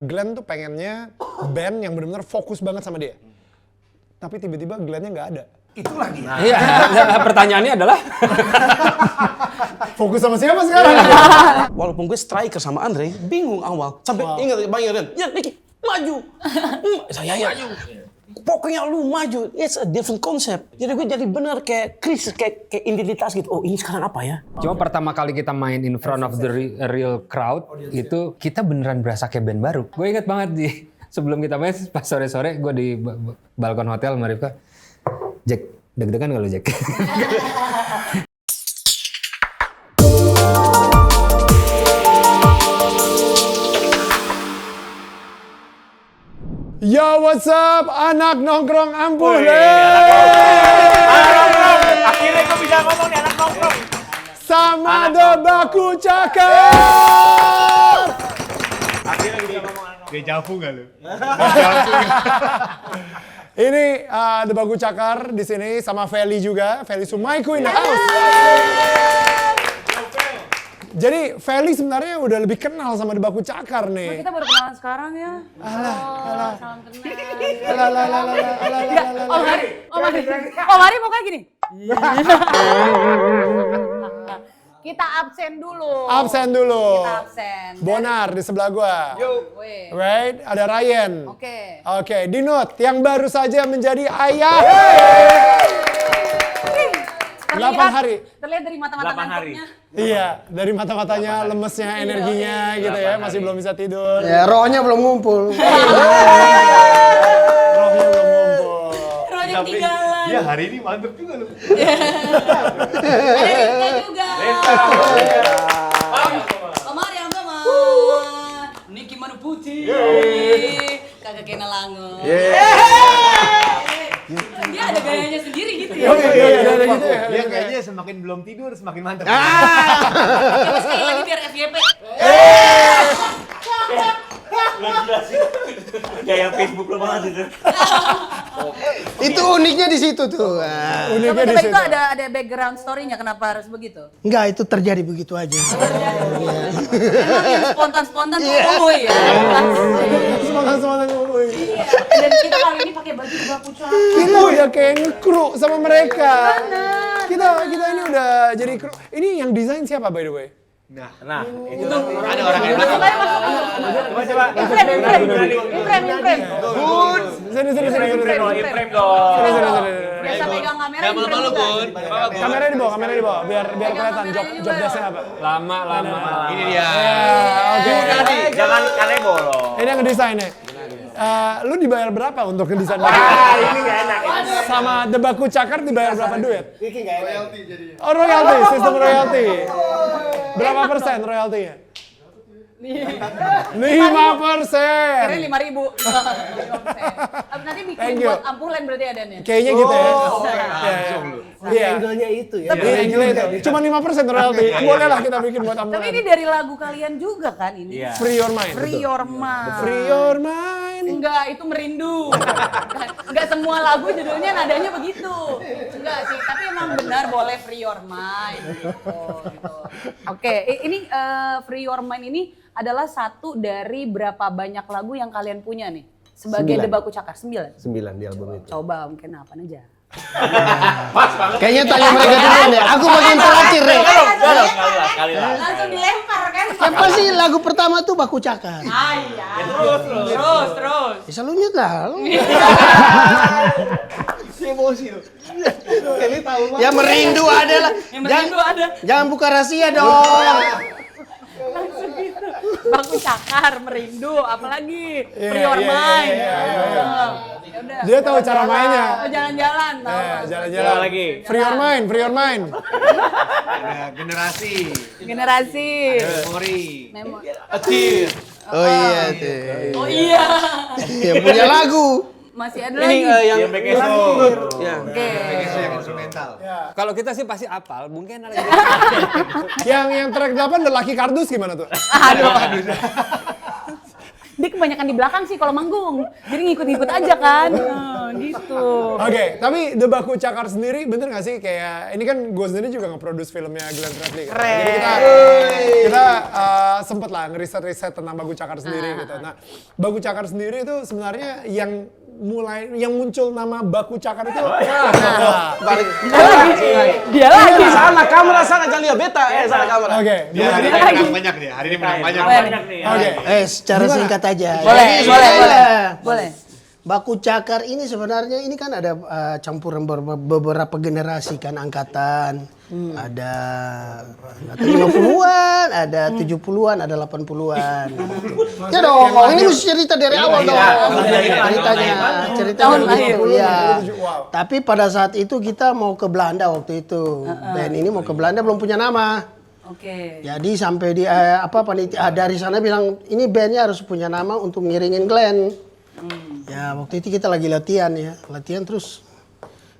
Glenn tuh pengennya band yang benar-benar fokus banget sama dia. Tapi tiba-tiba Glennnya nggak ada. Itu lagi. Iya, pertanyaannya adalah Fokus sama siapa sekarang? Walaupun gue striker sama Andre, bingung awal. Sampai ingat Bang Iren, ya Niki, maju. Saya ya. Pokoknya lu maju, it's a different concept. Jadi gue jadi bener kayak krisis, kayak identitas gitu. Oh ini sekarang apa ya? cuma pertama kali kita main in front of the real crowd itu kita beneran berasa kayak band baru. Gue inget banget sebelum kita main pas sore-sore gue di balkon hotel sama Rifka. Jack, deg-degan gak lu Jack? Yo, what's up? Anak nongkrong ampuh Akhirnya gue bisa ngomong nih anak nongkrong. sama The Baku Cakar. Akhirnya gue bisa ngomong anak nongkrong. Dejavu gak lu? Ini The Baku Cakar di sini sama Feli juga. Feli Sumaiku in the house. Jadi Feli sebenarnya udah lebih kenal sama The Baku Cakar nih. Kita baru kenalan sekarang ya. Alah. Salam kenal. Om Hari mau kayak gini. Kita absen dulu. Absen dulu. Kita absen. Bonar di sebelah gua. Weh. Right? Ada Ryan. Oke. Oke, Dinut yang baru saja menjadi ayah. 8 hari. Terlihat dari mata-mata 8 hari. ngantuknya. Iya, dari mata-matanya, lemesnya, energinya gitu ya, masih belum bisa tidur. Ya rohnya belum ngumpul. Rohnya belum ngumpul. Rohnya ketinggalan. Iya hari ini mantep juga lu. Ada Rika juga. Om Hari yang sama. Niki Manu Putih. Kagak kena langun. Dia ada gayanya sendiri gitu ya. Iya, ada gitu ya. Dia kayaknya semakin belum tidur semakin mantep. Coba sekali lagi biar FYP. Kayak Facebook lo banget itu. Itu uniknya di situ tuh. Uniknya di Tapi situ. itu ada background story-nya kenapa harus begitu? Enggak, itu terjadi begitu aja. Emang yang spontan-spontan tuh ya. Semangat ngomong. Iya. Dan kita kali ini pakai baju baku cakar. Kita udah kayak nge-crew sama mereka. Kita ini udah jadi kru. Ini yang desain siapa by the way? Nah, itu ada orang yang Coba coba. Imprem. Bun. Sini. Imprem dong. Biasa pegang kamera imprem juga. Kamera di bawah, biar kelihatan job desk-nya apa. Lama. Ini dia. Oke. Jangan kalian bolong. Ini yang ngedesain nih. Lu dibayar berapa untuk ngedesain? Ini nggak enak. Sama The Baku Cakar dibayar berapa duit? Royalty jadinya. Oh royalty, sistem royalty. Berapa persen royaltinya? 5%. Kira 5.000. Nanti bikin Thank you. buat ampulan berarti adanya. Kayaknya gitu ya. Iya. Angle-nya itu ya. Iya, gila itu. Cuma 5% royalty. Boleh lah kita bikin buat Tapi ambulan. ini dari lagu kalian juga kan ini? Iya. Free your mind. Free Your Mind. Free your mind. Enggak, itu merindu. Enggak semua lagu judulnya nadanya begitu. Enggak sih, tapi emang benar boleh Free Your Mind. Gitu. Oke, ini Free Your Mind ini adalah satu dari berapa banyak lagu yang kalian punya nih? Sebagai The Baku Cakar, 9? 9 di album itu. Coba mungkin apa aja. Kayaknya tanya mereka dulu deh. Aku bagian terakhir deh. Sekali lah. Langsung dilempar kan? Yang pasti lagu pertama tuh Baku Cakar. Ah iya. Terus. Ya selalu tahu. Emosi lu. Kelly tahu banget. Ya merindu ada lah. Yang merindu ada. Jangan buka rahasia dong. Baku Cakar, merindu, apalagi Iya, Free Your iya, Mind. iya. Ya udah. Dia tahu cara mainnya. Oh, jalan-jalan, tahu. Jalan-jalan. Apa lagi? Free your mind, free your mind. Ada generasi. Generasi. Memori. Memori. Atir. Oh iya tuh. Oh iya. Yang punya lagu. Masih ada Ini lagi. yang Yang Bekeso. ya. Oke. Itu yang instrumental. Kalau kita sih pasti apal, mungkin ada Yang track 8 The Lucky Kardus gimana tuh? Aduh. Dia kebanyakan di belakang sih kalau manggung. Jadi ngikut-ngikut aja kan. Gitu. Oke, tapi The Baku Cakar sendiri bener gak sih kayak ini kan gue sendiri juga nge-produce filmnya Glenn Fredly kan. Jadi kita sempet lah ngeriset-riset tentang Baku Cakar sendiri gitu. Nah, Baku Cakar sendiri itu sebenarnya yang muncul nama Baku Cakar itu Balik. Dia lagi. Sana kamera sana jangan lihat beta. Sana kamera. Oke. Dia hari ini menang banyak dia. Hari ini menang banyak. Banyak nih. Oke. Secara singkat aja. Boleh, Jadi boleh, sebenarnya boleh. Baku Cakar ini sebenarnya ini kan ada campuran beberapa generasi kan angkatan. Ada 50-an, ada 70-an, ada 80-an. Ya dong, ini mesti cerita dari awal dong. Ceritanya, cerita Tahun dari lahir. 50 ya. Tapi pada saat itu kita mau ke Belanda waktu itu. Band ini mau ke Belanda belum punya nama. Oke. Jadi sampai di panitia dari sana bilang ini bandnya harus punya nama untuk ngiringin Glenn. Ya waktu itu kita lagi latihan terus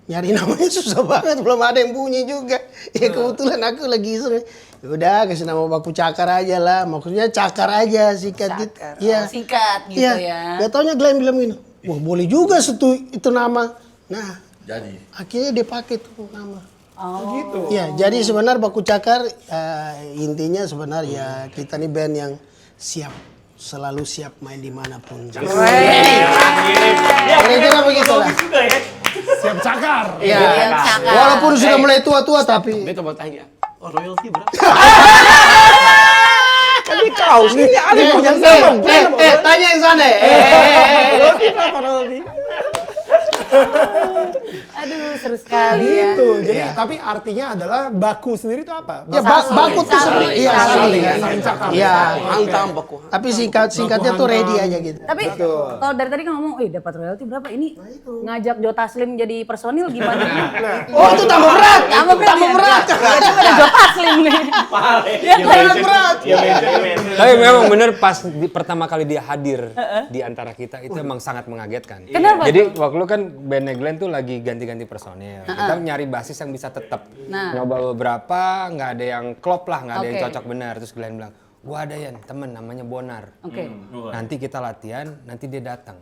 nyari namanya susah banget, belum ada yang bunyi juga. Ya kebetulan aku lagi iseng. Udah kasih nama Baku Cakar aja lah, maksudnya cakar aja sikat gitu. Cakar. Iya. Singkat gitu ya. Gak taunya Glenn bilang gini, wah boleh juga itu nama. Nah, jadi akhirnya dia pakai tuh nama. Oh gitu. Ya, jadi sebenarnya Baku Cakar intinya sebenarnya kita nih band yang selalu siap main dimanapun. Kira-kira begitu lah. Siap cakar. Ya, Cakar. walaupun sudah mulai tua-tua tapi. Beta mau tanya. Royalty berapa? Ini kaos ini ada punya sama. Tanya yang sana. Royalty berapa royalty? Aduh, seru sekali ya. Gitu. Jadi tapi artinya adalah baku sendiri itu apa? Ya, baku tuh sebenarnya. Iya, saling kan. Iya, Mantap Baku. tapi singkatnya tuh ready aja gitu. Tapi kalau dari tadi kan ngomong, dapat royalti berapa? Ini ngajak Joe Taslim jadi personil gimana? Oh, itu tambah berat. Tambah berat. Berarti ada Joe Taslim nih. Dia Iya, berat. Tapi memang bener pas pertama kali dia hadir di antara kita itu emang sangat mengagetkan. Kenapa Jadi waktu lu kan bandnya Glenn tuh lagi ganti-ganti personil. Kita nyari basis yang bisa tetap. Nah. Nyoba beberapa, nggak ada yang klop lah, nggak ada yang Oke. cocok benar. Terus Glenn bilang, gua ada ya temen namanya Bonar. Oke. Nanti kita latihan, nanti dia datang.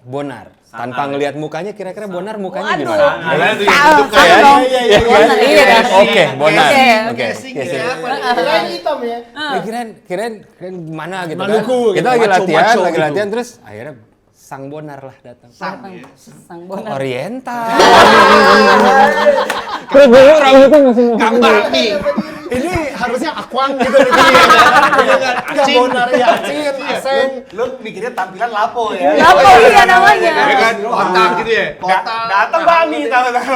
Bonar. Tanpa ngelihat mukanya, kira-kira Bonar mukanya gimana? Sama dong. Iya kan? Oke, Bonar. Oke. Oke. Ini hitam ya. Ya, kirain gimana gitu Maluku kan. Kita lagi Maco-maco latihan terus akhirnya Sang Bonar lah datang. Sang Bonar. Oriental. Terus dulu rambutnya masih Ini harusnya akuang gitu nih. Enggak bonar ya, acin, aseng. Lu mikirnya tampilan lapo ya. Apa iya namanya? Ya kan, kotak gitu ya. Kotak. Datang Bami tahu-tahu.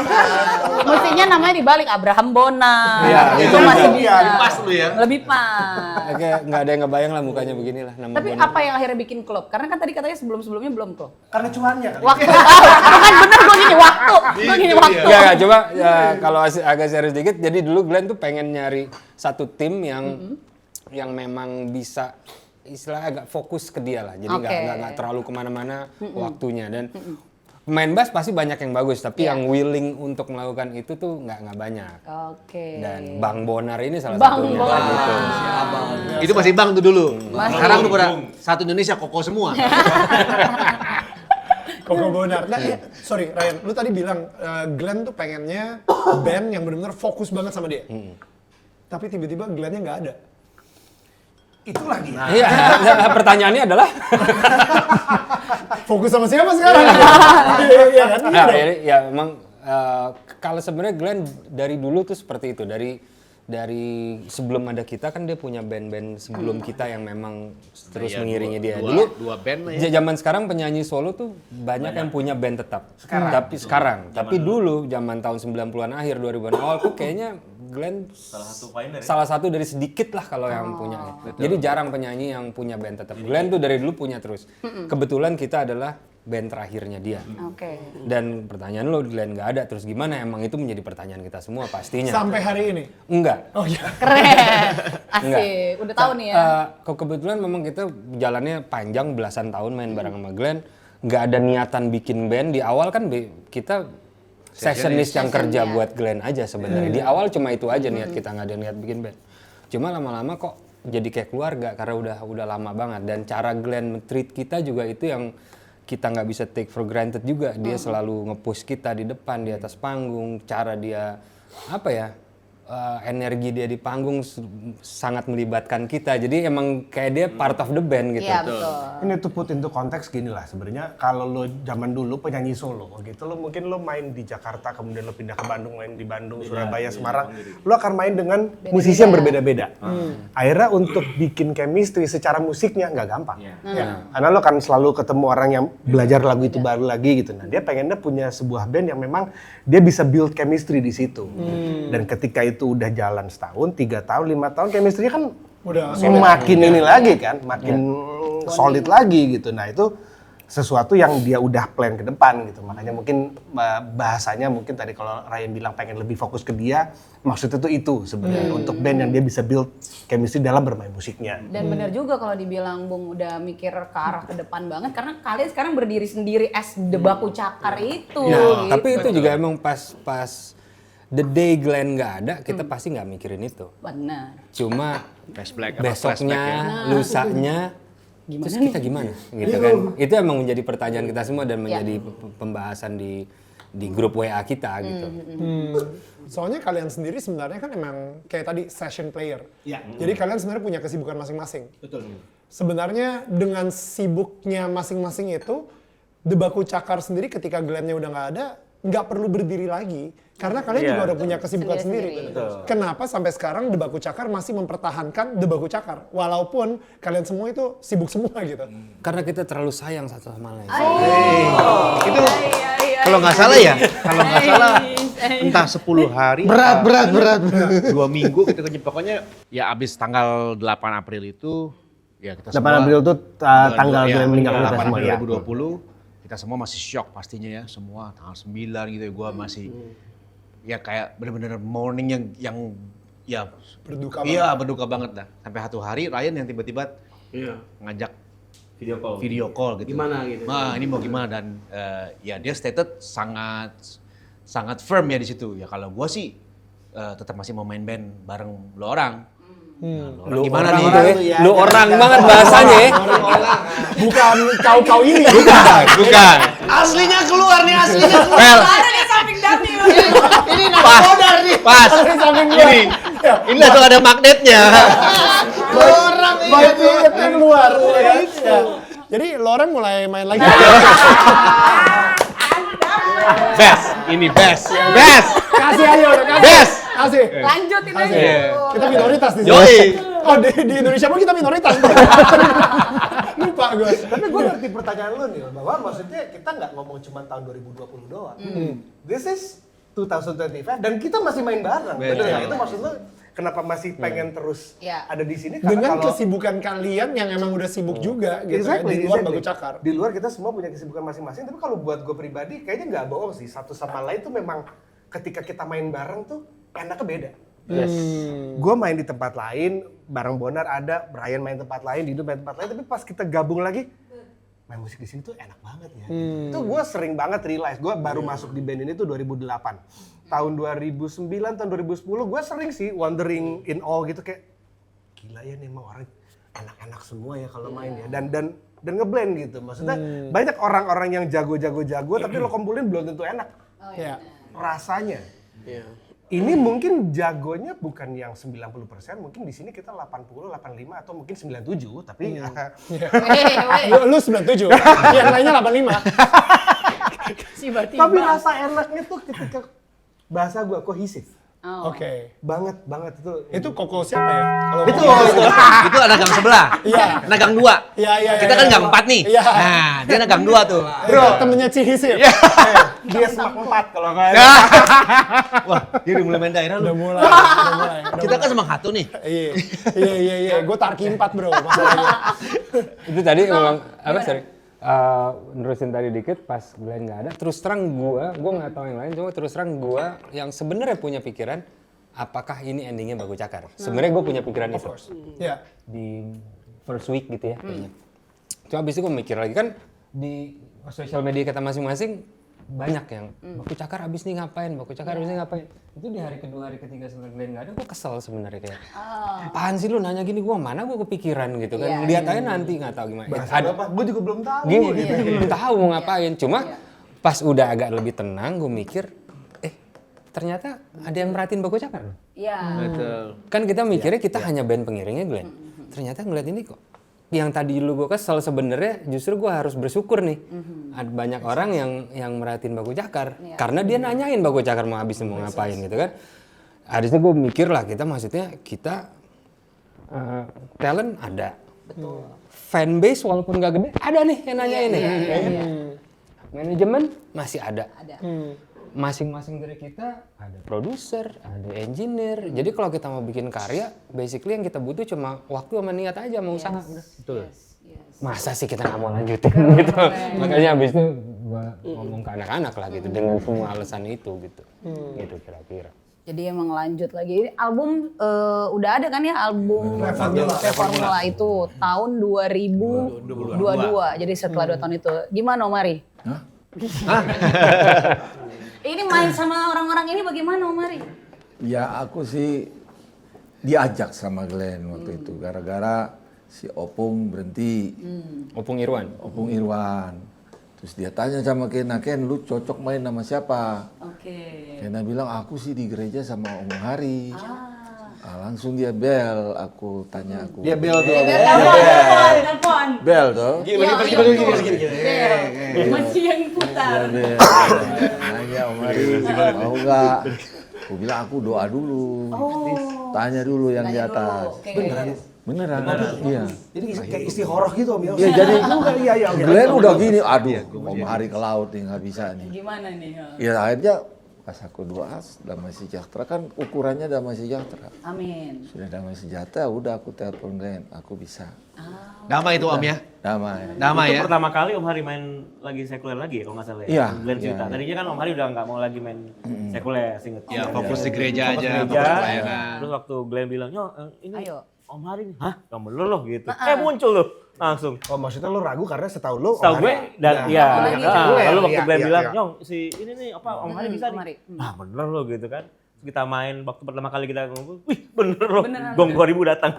Mestinya namanya dibalik Abraham Bonar. Iya, Itu masih bisa. Pas lu ya. Lebih pas. Oke, nggak ada yang ngebayang lah mukanya beginilah nama Tapi Bonar. apa yang akhirnya bikin klub? Karena kan tadi katanya sebelum-sebelnya belum klub. Karena cuannya kan. Waktu. Bukan bener gue gini waktu. Gue gini waktu. Enggak, coba ya, kalau agak serius dikit. Jadi dulu Glenn tuh pengen nyari satu tim yang memang bisa istilahnya agak fokus ke dia lah. Jadi nggak terlalu kemana-mana waktunya. Dan main bass pasti banyak yang bagus, tapi yang willing untuk melakukan itu tuh nggak banyak. Oke. Dan Bang Bonar ini salah Bang satunya. Bonar. Gitu. Itu masih Bang tuh dulu. Masih. Sekarang tuh pada satu Indonesia koko semua. Koko Bonar. Nah, sorry Ryan, lu tadi bilang Glenn tuh pengennya band yang benar-benar fokus banget sama dia. Tapi tiba-tiba Glenn-nya nggak ada. Itu lagi. Iya, pertanyaannya adalah Fokus sama siapa sekarang? Iya kan? nah, ya memang kalau sebenarnya Glenn dari dulu tuh seperti itu. Dari sebelum ada kita kan dia punya band-band sebelum kita yang memang terus mengiringi dia. Dulu Dua band lah ya. zaman sekarang penyanyi solo tuh banyak yang punya band tetap. Tapi dulu zaman tahun 90-an akhir 2000-an awal tuh kayaknya Glenn salah satu dari sedikit lah kalau yang punya. Jadi jarang penyanyi yang punya band tetap. Glenn tuh dari dulu punya terus. Kebetulan kita adalah band terakhirnya dia. Oke. Dan pertanyaan lo Glenn nggak ada, terus gimana? Emang itu menjadi pertanyaan kita semua pastinya. Sampai hari ini. Enggak. Oh iya. Keren. Enggak. Asik. Udah tahu nih ya. Kebetulan memang kita jalannya panjang belasan tahun main bareng sama Glenn. Nggak ada niatan bikin band. Di awal kan kita sessionist yang kerja buat Glenn aja sebenarnya. Di awal cuma itu aja niat kita, nggak ada niat bikin band. Cuma lama-lama kok jadi kayak keluarga karena udah lama banget. Dan cara Glenn treat kita juga itu yang kita nggak bisa take for granted juga. Dia selalu nge-push kita di depan, di atas panggung, cara dia apa ya, energi dia di panggung sangat melibatkan kita. Jadi emang kayak dia part of the band gitu. Iya betul. Ini tuh put into konteks gini lah sebenarnya kalau lo zaman dulu penyanyi solo gitu lo mungkin lo main di Jakarta kemudian lo pindah ke Bandung main di Bandung, Surabaya, Semarang lo akan main dengan musisi yang berbeda-beda. Akhirnya untuk bikin chemistry secara musiknya nggak gampang. Ya, karena lo kan selalu ketemu orang yang belajar lagu itu baru lagi gitu. Nah dia pengennya punya sebuah band yang memang dia bisa build chemistry di situ. Dan ketika itu udah jalan setahun, 3 tahun, 5 tahun, chemistry-nya kan Udah makin ini lagi kan, makin solid lagi gitu. Nah itu sesuatu yang dia udah plan ke depan gitu. Makanya mungkin bahasanya mungkin tadi kalau Ryan bilang pengen lebih fokus ke dia, maksudnya tuh itu sebenarnya untuk band yang dia bisa build chemistry dalam bermain musiknya. Dan benar juga kalau dibilang Bung udah mikir ke arah ke depan banget karena kalian sekarang berdiri sendiri as The Baku Cakar itu. Ya, gitu. tapi itu juga emang pas the day Glenn nggak ada, kita pasti nggak mikirin itu. Benar. Cuma Flashback, besoknya, lusanya, terus kita gimana? Gitu kan? Itu emang menjadi pertanyaan kita semua dan menjadi pembahasan di grup WA kita gitu. Soalnya kalian sendiri sebenarnya kan emang kayak tadi session player. Jadi kalian sebenarnya punya kesibukan masing-masing. Betul. Sebenarnya dengan sibuknya masing-masing itu, The Baku Cakar sendiri ketika Glenn-nya udah nggak ada, nggak perlu berdiri lagi. Karena kalian juga udah punya kesibukan sendiri. Kenapa sampai sekarang The Baku Cakar masih mempertahankan The Baku Cakar? Walaupun kalian semua itu sibuk semua gitu. Karena kita terlalu sayang satu sama lain. Itu kalau nggak salah ya, entah 10 hari, Berat. 2 minggu gitu kan. Pokoknya ya abis tanggal 8 April itu, ya kita 8 April itu tanggal ya, dia meninggal 8 semua April ya. 2020, kita semua masih shock pastinya ya, semua tanggal 9 gitu ya, gue masih ya kayak bener-bener morning yang ya Berduka iya berduka banget dah. Sampai satu hari Ryan yang tiba-tiba ngajak video call gitu. Gimana gitu? Nah, ini mau gimana dan ya dia stated sangat firm ya di situ. Ya kalau gua sih tetap masih mau main band bareng lo orang. Nah, lo orang gimana nih? Lu orang banget bahasanya ya. Bukan kau-kau ini. Bukan. Aslinya keluar nih, aslinya keluar. Well, Ada di samping Daniel. Ini nakodar nih. pas. Ini langsung ada magnetnya. Orang Budgetnya keluar. Ya. Jadi Loren mulai main lagi. Best. Ini best. Best. Kasih aja udah kasih. Best. Kasih. Lanjutin aja. Kita minoritas di sini. Yoi. Oh di Indonesia pun kita minoritas. Lupa gue. Tapi gue ngerti pertanyaan lu nih, bahwa maksudnya kita nggak ngomong cuma tahun 2020 doang. This is 2025 dan kita masih main bareng. Bener nggak? Itu maksud lu kenapa masih pengen terus Ya. ada di sini? Karena Dengan kalau kesibukan kalian yang emang udah sibuk juga gitu ya, di luar Baku Cakar. Di luar kita semua punya kesibukan masing-masing, tapi kalau buat gue pribadi kayaknya nggak bohong sih, satu sama lain tuh memang ketika kita main bareng tuh enaknya beda. Gue main di tempat lain, bareng Bonar ada, Brian main tempat lain, Dido main tempat lain, tapi pas kita gabung lagi, main musik di sini tuh enak banget ya. Itu gue sering banget realize, gue baru masuk di band ini tuh 2008. Tahun 2009, tahun 2010 gue sering sih wandering in awe gitu kayak, gila ya nih emang orang enak-enak semua ya kalau main ya. Dan ngeblend gitu, maksudnya banyak orang-orang yang jago-jago tapi lo kumpulin belum tentu enak. Ya. Rasanya. Ini mungkin jagonya bukan yang 90%, mungkin di sini kita 80, 85 atau mungkin 97, tapi Lu 97, yang lainnya 85. tapi rasa enaknya tuh ketika bahasa gua kohesif. Oke. Banget itu. Itu koko siapa ya? Kalau Itu Koko- itu anak gang sebelah. Iya. Anak gang 2. Iya. Kita kan gang 4 nih. Iya. Nah, dia anak gang 2 tuh. Bro, temennya Cihisip. Dia semak 4 kalau nggak Wah, dia udah mulai main daerah Udah lu. mulai. Kita kan semak 1 nih. Iya. Gue Tarki 4 bro, masalahnya. Itu tadi ngomong apa sorry? Nerusin tadi dikit pas Glenn nggak ada. Terus terang gua nggak tahu yang lain. Cuma terus terang gua yang sebenarnya punya pikiran, apakah ini endingnya Baku Cakar? Sebenarnya gue punya pikiran itu Iya. di first week gitu ya. Kayaknya. Cuma abis itu gue mikir lagi kan di sosial media kita masing-masing banyak yang Baku Cakar abis nih ngapain, Baku Cakar abis nih ngapain. Itu di hari kedua, hari ketiga setelah Glenn nggak ada, gue kesel sebenarnya kayak, apaan sih lu nanya gini, gue mana gue kepikiran gitu kan, lihat aja nanti nggak tahu gimana. Apa? Gue juga belum tahu. Gini, kita juga belum tahu mau ngapain. Cuma pas udah agak lebih tenang, gue mikir, ternyata ada yang merhatiin Baku Cakar. Iya. Betul. Kan kita mikirnya kita hanya band pengiringnya Glenn. Ternyata ngeliat ini kok. Yang tadi dulu gue kesel sebenarnya justru gue harus bersyukur nih. Ada banyak orang yang merhatiin Baku Cakar. Karena dia nanyain Baku Cakar mau habis mau ngapain gitu kan. Habisnya gue mikir lah kita maksudnya kita talent ada. Betul. Fanbase walaupun gak gede ada nih yang nanyain nih. Manajemen masih ada. Masing-masing dari kita ada produser, ada engineer. Jadi kalau kita mau bikin karya, basically yang kita butuh cuma waktu sama niat aja, mau usaha. Betul. Masa sih kita nggak mau lanjutin gitu. Makanya abis itu gua ngomong ke anak-anak lah gitu dengan semua alasan itu gitu. Gitu kira-kira. Jadi emang lanjut lagi. Album udah ada kan ya album Reformula itu tahun 2022. Jadi setelah 2 tahun itu. Gimana Omari? Ini main sama orang-orang ini bagaimana Omari? Ya aku sih diajak sama Glenn waktu itu gara-gara si Opung berhenti. Opung Irwan. Opung Irwan. Terus dia tanya sama Kena, Ken lu cocok main sama siapa? Oke. Kena bilang aku sih di gereja sama Om Hari. Langsung dia bel, aku tanya aku. Dia bel tuh. Telepon. Bel tuh. Gini. Masih yang putar. Dia bel. Nanya Om Hari, mau nggak? Aku bilang aku doa dulu. Tanya dulu yang di atas. Beneran? Iya. Jadi kayak istikharah gitu Om ya. Iya jadi Iya. Glenn udah gini, aduh Om Hari ke laut nih nggak bisa nih. Gimana nih? Ya akhirnya pas aku doa damai sejahtera kan ukurannya damai sejahtera. Amin. Sudah damai sejahtera, udah aku telepon Glenn, aku bisa. Damai itu Om ya? Damai. Damai Itu ya? pertama kali Om Hari main lagi sekuler lagi ya kalau nggak salah ya? Iya, Glenn cerita. iya. Tadinya kan Om Hari udah nggak mau lagi main sekuler, seinget. Ya fokus di gereja Fokus aja, gereja. fokus pelayanan. Terus waktu Glenn bilang, ini Ayo. Om Hari nih, hah? Yang bener loh gitu. Muncul loh langsung. Oh maksudnya lo ragu karena setahu lo Tahu gue dan iya. Lalu waktu iya, Glenn iya, bilang, iya. Nyong si ini nih apa Om Hari bisa Om Hari. nih. Ah bener loh gitu kan. Terus kita main waktu pertama kali kita ngomong, wih bener loh. Beneran. Gong 2000 datang.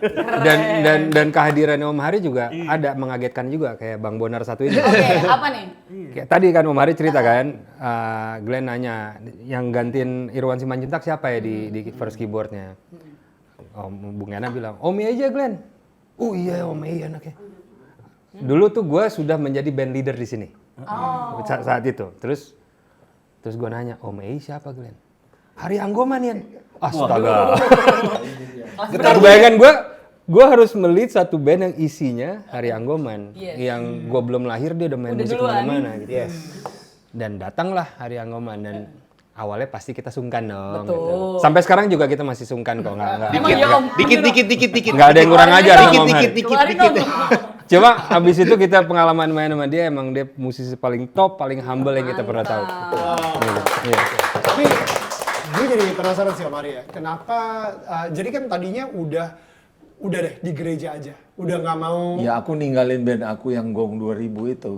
Dan kehadiran Om Hari juga ada mengagetkan juga kayak Bang Bonar satu ini. Oke, apa nih? Kayak tadi kan Om Hari cerita kan, Glenn nanya yang gantiin Irwan Simanjuntak siapa ya di first keyboardnya. Om Bung Yana bilang, Om aja Glenn. Oh iya Om iya anaknya. Dulu tuh gue sudah menjadi band leader di sini saat itu. Terus gue nanya, Om siapa Glenn? Hari Anggoman Yan. Astaga. Bayangkan gue harus melit satu band yang isinya Hari Anggoman. Yang gue belum lahir dia udah main musik kemana-mana gitu. Dan datanglah Hari Anggoman dan awalnya pasti kita sungkan dong. Betul. Gitu. Sampai sekarang juga kita masih sungkan kok. Emang ya Om? Dikit. Nggak ada yang kurang ajar sama Om Hari. Dikit. Cuma abis itu kita pengalaman main sama dia emang dia musisi paling top, paling humble yang kita pernah tahu. Iya. Tapi gue jadi penasaran sih Om Ari ya. Kenapa? Jadi kan tadinya udah deh di gereja aja. Udah nggak mau. Ya aku ninggalin band aku yang Gong 2000 itu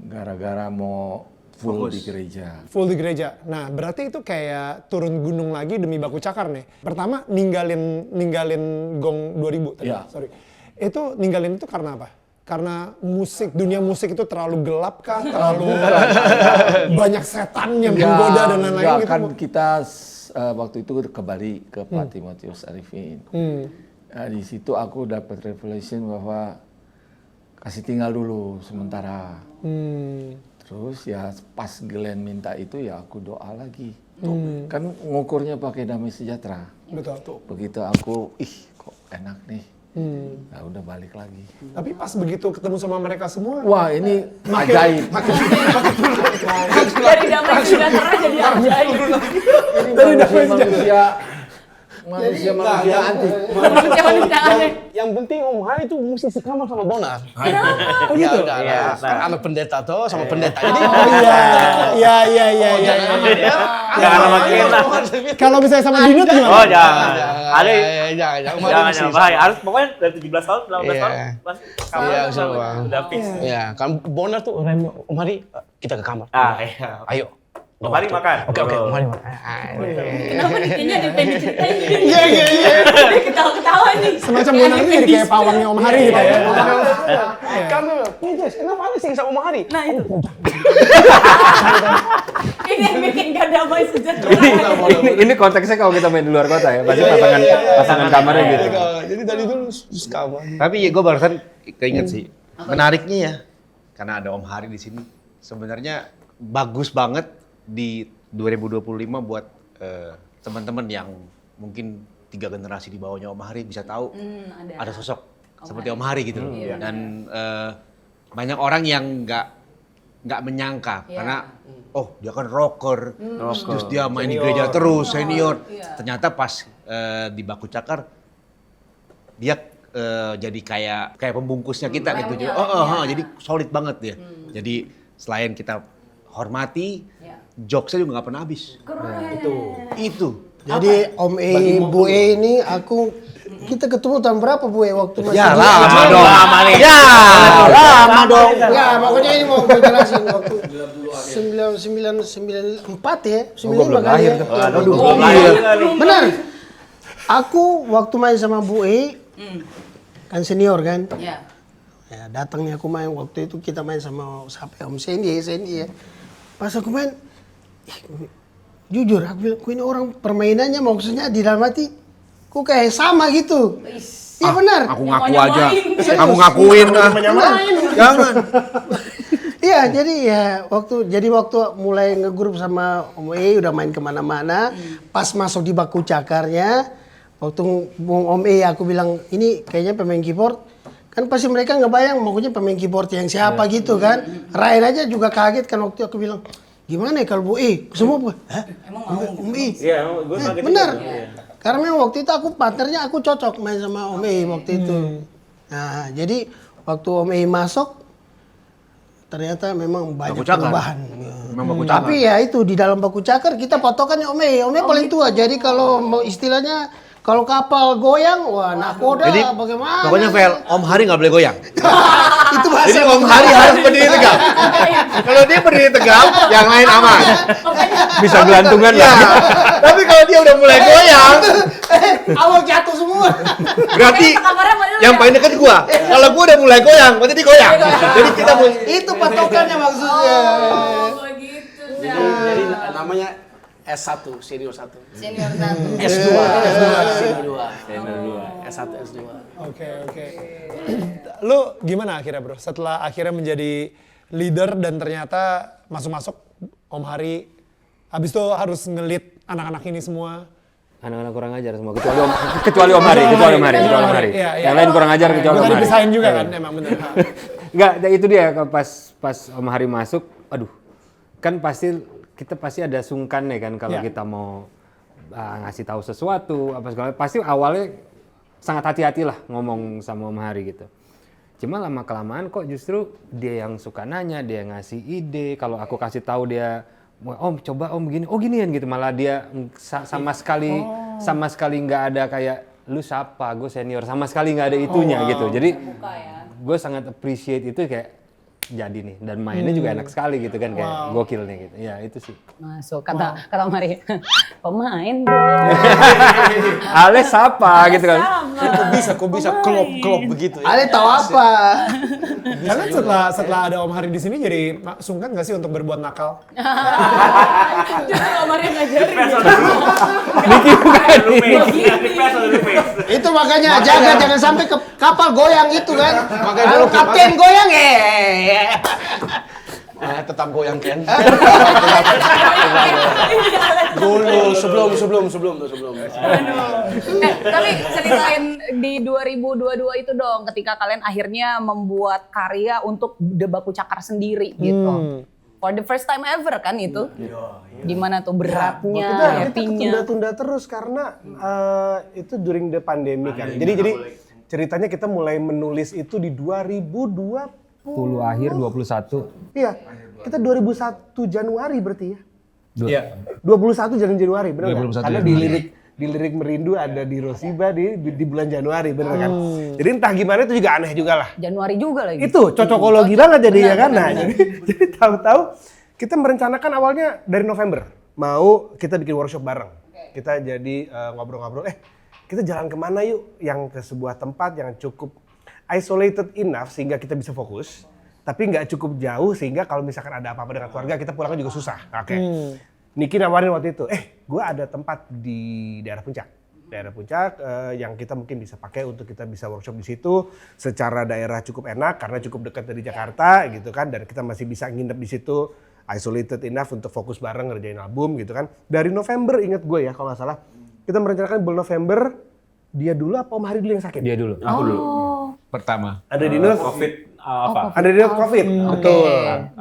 gara-gara mau full di gereja. Full di gereja. Nah, berarti itu kayak turun gunung lagi demi Baku Cakar nih. Pertama ninggalin Gong 2000 tadi. Ya. Sorry. Itu ninggalin itu karena apa? Karena dunia musik itu terlalu gelap kah? Terlalu banyak setan yang menggoda dan lain-lain enggak, gitu. kan kita waktu itu ke Bali ke Pak Timotius Arifin. Nah, di situ aku dapat revelation bahwa kasih tinggal dulu sementara. Terus ya pas Glenn minta itu ya aku doa lagi. Kan ngukurnya pakai damai sejahtera. Betul. Begitu aku, kok enak nih. Nah udah balik lagi. Tapi pas begitu ketemu sama mereka semua, Wah ini ajaib. Dari damai sejahtera jadi ajaib. Ini manusia Manusia anti. Manusia aneh. Yang penting Om Hari itu mesti sekamar sama Bonar. Kenapa? Ya udah lah. Kan anak pendeta tuh sama pendeta. Jadi Iya. Jangan sama kita. Kalau misalnya sama Dinut gimana? Oh, jangan. Ada jangan bahaya. Harus pokoknya dari 17 tahun, 18 tahun pasti kamar Iya, sama sama. udah fix. ya kan Bonar tuh Om Hari kita ke kamar. Iya. Ayo. Mari makan. Oke, Om Hari makan. Kenapa nih kayaknya ada yang pengen diceritain? Iya. Dia ketawa-ketawa nih. Semacam Bonar itu jadi kayak pawangnya Om Hari gitu ya. Kamu, nih Jess, kenapa ada sih sama Om Hari? Nah itu. Ini yang bikin gak damai sejahtera. Ini konteksnya kalau kita main di luar kota ya, pasti pasangan kamarnya gitu. Jadi dari dulu sekamar. Tapi ya gue barusan keinget sih, menariknya ya, karena ada Om Hari di sini. Sebenarnya bagus banget di 2025 buat teman-teman yang mungkin 3 generasi di bawahnya Om Hari bisa tahu ada sosok seperti Om Hari gitu loh. Dan banyak orang yang nggak menyangka karena dia kan rocker, terus dia main di gereja terus senior. Ternyata pas di Baku Cakar dia jadi kayak pembungkusnya kita gitu. Jadi solid banget dia. Jadi selain kita hormati, jokesnya juga nggak pernah habis. Itu. Jadi Om Bu ini kita ketemu tahun berapa Bu waktu masih Ya di- lama dong. Lama dong. Ya, pokoknya ini mau gue jelasin waktu 1994 ya, 95 kali ya. Benar. Aku waktu main sama Bu kan senior kan. Iya. Ya, datang nih aku main waktu itu kita main sama siapa Om Sandy ya. Pas aku main, jujur aku bilang, ini orang permainannya maksudnya di dalam hati, kok kayak sama gitu. Iya benar. Aku ngaku aja. Kamu ngakuin lah. Jangan. Iya, jadi waktu mulai ngegrup sama Om udah main kemana-mana, pas masuk di Baku Cakarnya, waktu Om aku bilang, ini kayaknya pemain keyboard, kan pasti mereka ngebayang maksudnya pemain keyboard yang siapa gitu kan. Ryan aja juga kaget kan waktu aku bilang, gimana ya kalau Bu semua hah? Om Iya, gue kaget. bener. Karena memang waktu itu aku partnernya aku cocok main sama Om waktu itu. Nah, jadi waktu Om masuk ternyata memang banyak Baku Cakar. perubahan. Memang Baku Cakar. Tapi ya itu di dalam Baku Cakar kita patokannya Om paling tua. Jadi kalau mau istilahnya kalau kapal goyang, wah nakoda Jadi bagaimana? pokoknya Vel, Om Hari nggak boleh goyang. Itu bahasa Jadi Om Hari harus berdiri tegap. Kalau dia berdiri tegap, yang lain aman. Bisa gelantungan Ya. lah. Tapi kalau dia udah mulai goyang, awal jatuh semua. berarti yang paling dekat gua. Kalau gua udah mulai goyang, berarti dia goyang. Jadi kita Itu patokannya maksudnya. Begitu Jadi namanya S1, senior 1. Senior 1. S2, senior 2. S1, S2. Oke. Lu gimana akhirnya bro? Setelah akhirnya menjadi leader dan ternyata masuk-masuk Om Hari, habis itu harus ngelit anak-anak ini semua. Anak-anak kurang ajar semua kecuali Om Hari. Iya. Yang lain kurang ajar kecuali Gue Om tadi Hari. pisahin juga kan, emang bener. Enggak, itu dia pas Om Hari masuk, aduh. Kan kita pasti ada sungkan ya kan kalau kita mau ngasih tahu sesuatu apa segala, pasti awalnya sangat hati-hati lah ngomong sama Om Hari gitu. Cuma lama kelamaan kok justru dia yang suka nanya, dia ngasih ide. Kalau aku kasih tahu dia, Om coba Om begini, ginian gitu. Malah dia sama sekali nggak ada kayak lu siapa, gue senior, sama sekali nggak ada itunya gitu. Jadi gue sangat appreciate itu kayak jadi nih, dan mainnya juga enak sekali gitu kan, kayak gokil nih gitu. Ya itu sih. Masuk kata Om Hari. Pemain dong. Ale siapa gitu kan. Kok bisa klop begitu ya? Ale tahu apa? Karena setelah ada Om Hari di sini jadi sungkan nggak sih untuk berbuat nakal? Justru Om Hari ngajarin. Itu makanya jangan sampai ke kapal goyang itu kan. Makanya Kalau dulu kapten goyang tetap goyang Ken. Dulu sebelum. Tapi ceritain di 2022 itu dong, ketika kalian akhirnya membuat karya untuk The Baku Cakar sendiri gitu. For the first time ever kan itu. Gimana tuh beratnya, kita happy-nya. tunda-tunda terus karena itu during the pandemic kan. Jadi ceritanya kita mulai menulis itu di 2020. 10 akhir 21. Iya, kita 2001 Januari berarti ya. Iya. 21 Januari, benar nggak? 21 Karena di lirik Merindu ada di Rosiba di bulan Januari, bener kan? Jadi entah gimana itu juga aneh juga lah. Januari juga lagi. Itu cocokologi banget jadi ya kan? Nah, jadi tahu-tahu kita merencanakan awalnya dari November mau kita bikin workshop bareng. Kita jadi ngobrol-ngobrol, kita jalan kemana yuk? Yang ke sebuah tempat yang cukup isolated enough sehingga kita bisa fokus, tapi nggak cukup jauh sehingga kalau misalkan ada apa-apa dengan keluarga kita pulangnya juga susah. Oke. Niki nawarin waktu itu, gue ada tempat di daerah Puncak yang kita mungkin bisa pakai untuk kita bisa workshop di situ. Secara daerah cukup enak karena cukup dekat dari Jakarta gitu kan, dan kita masih bisa nginep di situ, isolated enough untuk fokus bareng ngerjain album gitu kan. Dari November inget gue ya kalau nggak salah, kita merencanakan bulan November. Dia dulu apa Om Hari dulu yang sakit? Dia dulu. Aku dulu. Pertama. Ada di Nus. COVID apa? Ada di Nus COVID. Betul.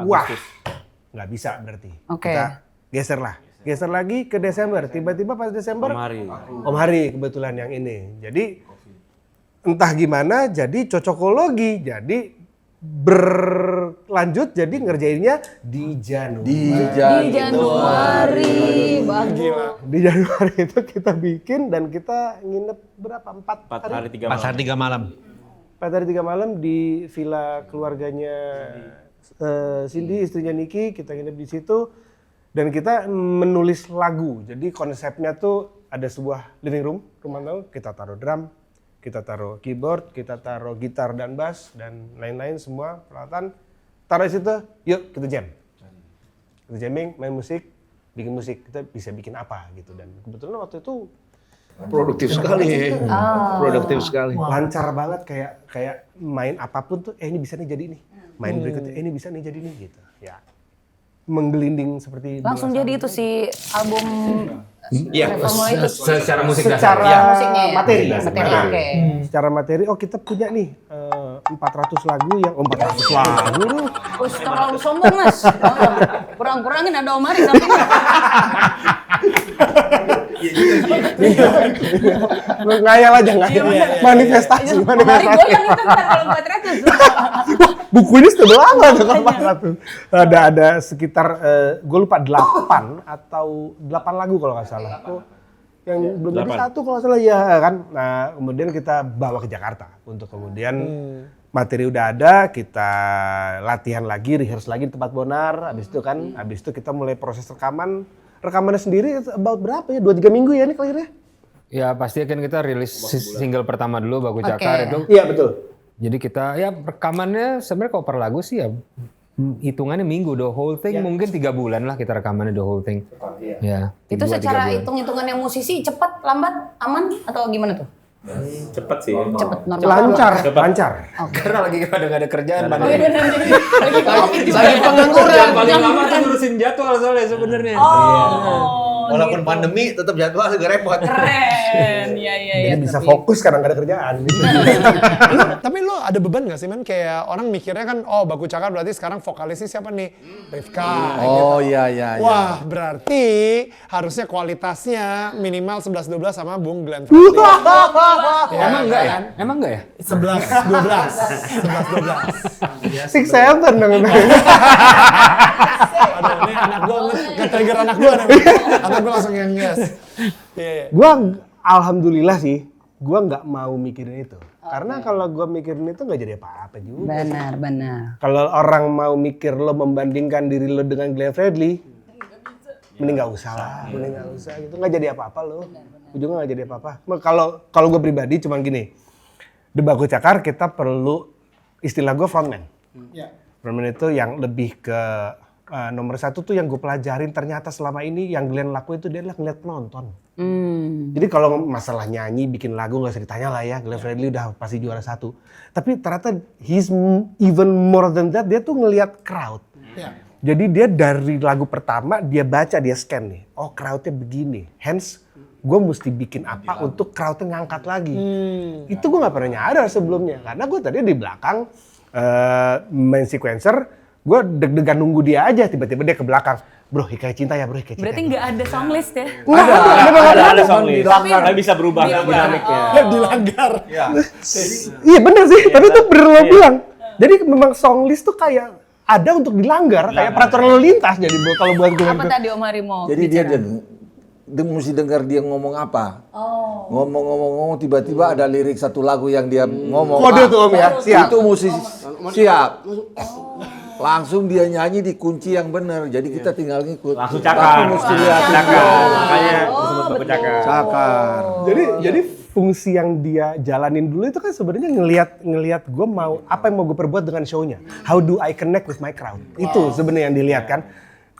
Wah, Agustus. nggak bisa berarti. Oke. Kita geser lah. Geser lagi ke Desember. Tiba-tiba pas Desember, Om Hari kebetulan yang ini. Jadi entah gimana jadi cocokologi. Jadi berlanjut jadi ngerjainnya di Januari. Di Januari, bagus. Di Januari itu kita bikin dan kita nginep berapa? 4 hari? 4 hari 3 malam. 4 hari 3 malam di villa keluarganya Cindy, istrinya Niki. Kita nginep di situ dan kita menulis lagu. Jadi konsepnya tuh ada sebuah living room, rumah tahu. Kita taruh drum, kita taruh keyboard, kita taruh gitar dan bass dan lain-lain semua peralatan. Taruh di situ, yuk kita jam. Kita jamming, main musik, bikin musik. Kita bisa bikin apa gitu. Dan kebetulan waktu itu Produktif sekali. Produktif sekali. lancar banget kayak main apapun tuh, ini bisa nih jadi nih. Main berikutnya, ini bisa nih jadi nih gitu. Ya, menggelinding seperti Langsung bola jadi itu si album Iya. Reformula itu. Secara musik secara musiknya ya? materi. Materi, oke. Secara materi, kita punya nih 400 lagu yang 400 lagu loh. Terus terlalu sombong mas. Kurang-kurangin ada Om Hari sampingnya. Ngayal aja, ngayal. Manifestasi. Om Hari goyang itu ntar kalau 400. Buku ini sudah lama tuh kalau 400. Ada sekitar, gue lupa 8 atau 8 lagu kalau nggak salah. Tuh, yang belum jadi 1 kalau nggak salah ya kan. Nah kemudian kita bawa ke Jakarta untuk kemudian materi udah ada, kita latihan lagi, rehearse lagi di tempat Bonar. Habis itu kita mulai proses rekaman. Rekamannya sendiri about berapa ya? 2-3 minggu ya ini clear-nya? Ya pasti kan kita rilis single pertama dulu Baku Cakar itu. Iya betul. Jadi kita ya rekamannya sebenarnya kalau per lagu sih ya hitungannya minggu, the whole thing mungkin 3 bulan lah kita rekamannya the whole thing. Ya. Itu 2-3 secara bulan. hitung-hitungan yang musisi cepat, lambat, aman atau gimana tuh? Cepet sih. Cepet, normal. Lancar. Karena lagi pada nggak ada kerjaan, Oh iya benar. lagi pengangguran. Paling lama tuh ngurusin jadwal soalnya sebenarnya. Walaupun pandemi tetap jadwal juga repot. Keren, iya. Jadi bisa fokus karena nggak ada kerjaan. Tapi lo ada beban gak sih men? Kayak orang mikirnya kan, oh Baku Cakar berarti sekarang vokalisnya siapa nih? Rifka. Oh gitu. iya. Wah berarti harusnya kualitasnya minimal 11-12 sama Bung Glenn Fredly. Emang enggak ya? Emang enggak ya? 11-12. 6-7 dong. Aduh ini anak gue nge-trigger anak gue nih. Anak gue langsung yang yes. Iya. Gua alhamdulillah sih, gua nggak mau mikirin itu. Karena kalau gua mikirin itu nggak jadi apa-apa juga. Benar. Kalau orang mau mikir lo membandingkan diri lo dengan Glenn Fredly, mending nggak usah lah, mending nggak usah gitu, nggak jadi apa-apa lo. Ujungnya nggak jadi apa-apa. Kalau gue pribadi cuman gini, di Baku Cakar kita perlu istilah gue frontman. Frontman itu yang lebih ke nomor 1 tuh yang gue pelajarin ternyata selama ini yang Glenn lakuin itu dia adalah ngeliat penonton. Jadi kalau masalah nyanyi, bikin lagu nggak usah ditanya lah ya, Glenn Fredly udah pasti juara 1. Tapi ternyata he's even more than that, dia tuh ngeliat crowd. Jadi dia dari lagu pertama dia baca, dia scan nih, oh crowdnya begini, hence gue mesti bikin apa untuk crowdnya ngangkat lagi. Itu gue nggak pernah nyadar sebelumnya, karena gue tadi di belakang main sequencer, gue deg-degan nunggu dia aja, tiba-tiba dia ke belakang. Bro, hikayat cinta ya bro, hikayat cinta. Berarti nggak ada song list ya? Ada song list. Tapi bisa berubah dinamiknya. Dilanggar. Iya bener sih, tapi itu bener lo bilang. Jadi memang song list tuh kayak ada untuk dilanggar, kayak peraturan lalu lintas jadi bro kalau buat gue. Apa tadi Om Hari mau Jadi dia bicara? mesti dengar dia ngomong apa. Ngomong tiba-tiba ada lirik satu lagu yang dia ngomong. Kode tuh Om ya, siap. Itu mesti siap. Langsung dia nyanyi di kunci yang benar. Jadi kita tinggal ngikut. Langsung cakar. Tapi mesti lihat Makanya disebut baku cakar. cakar. Jadi fungsi yang dia jalanin dulu itu kan sebenarnya ngelihat gue mau apa yang mau gue perbuat dengan show-nya. How do I connect with my crowd? Itu sebenarnya yang dilihat kan.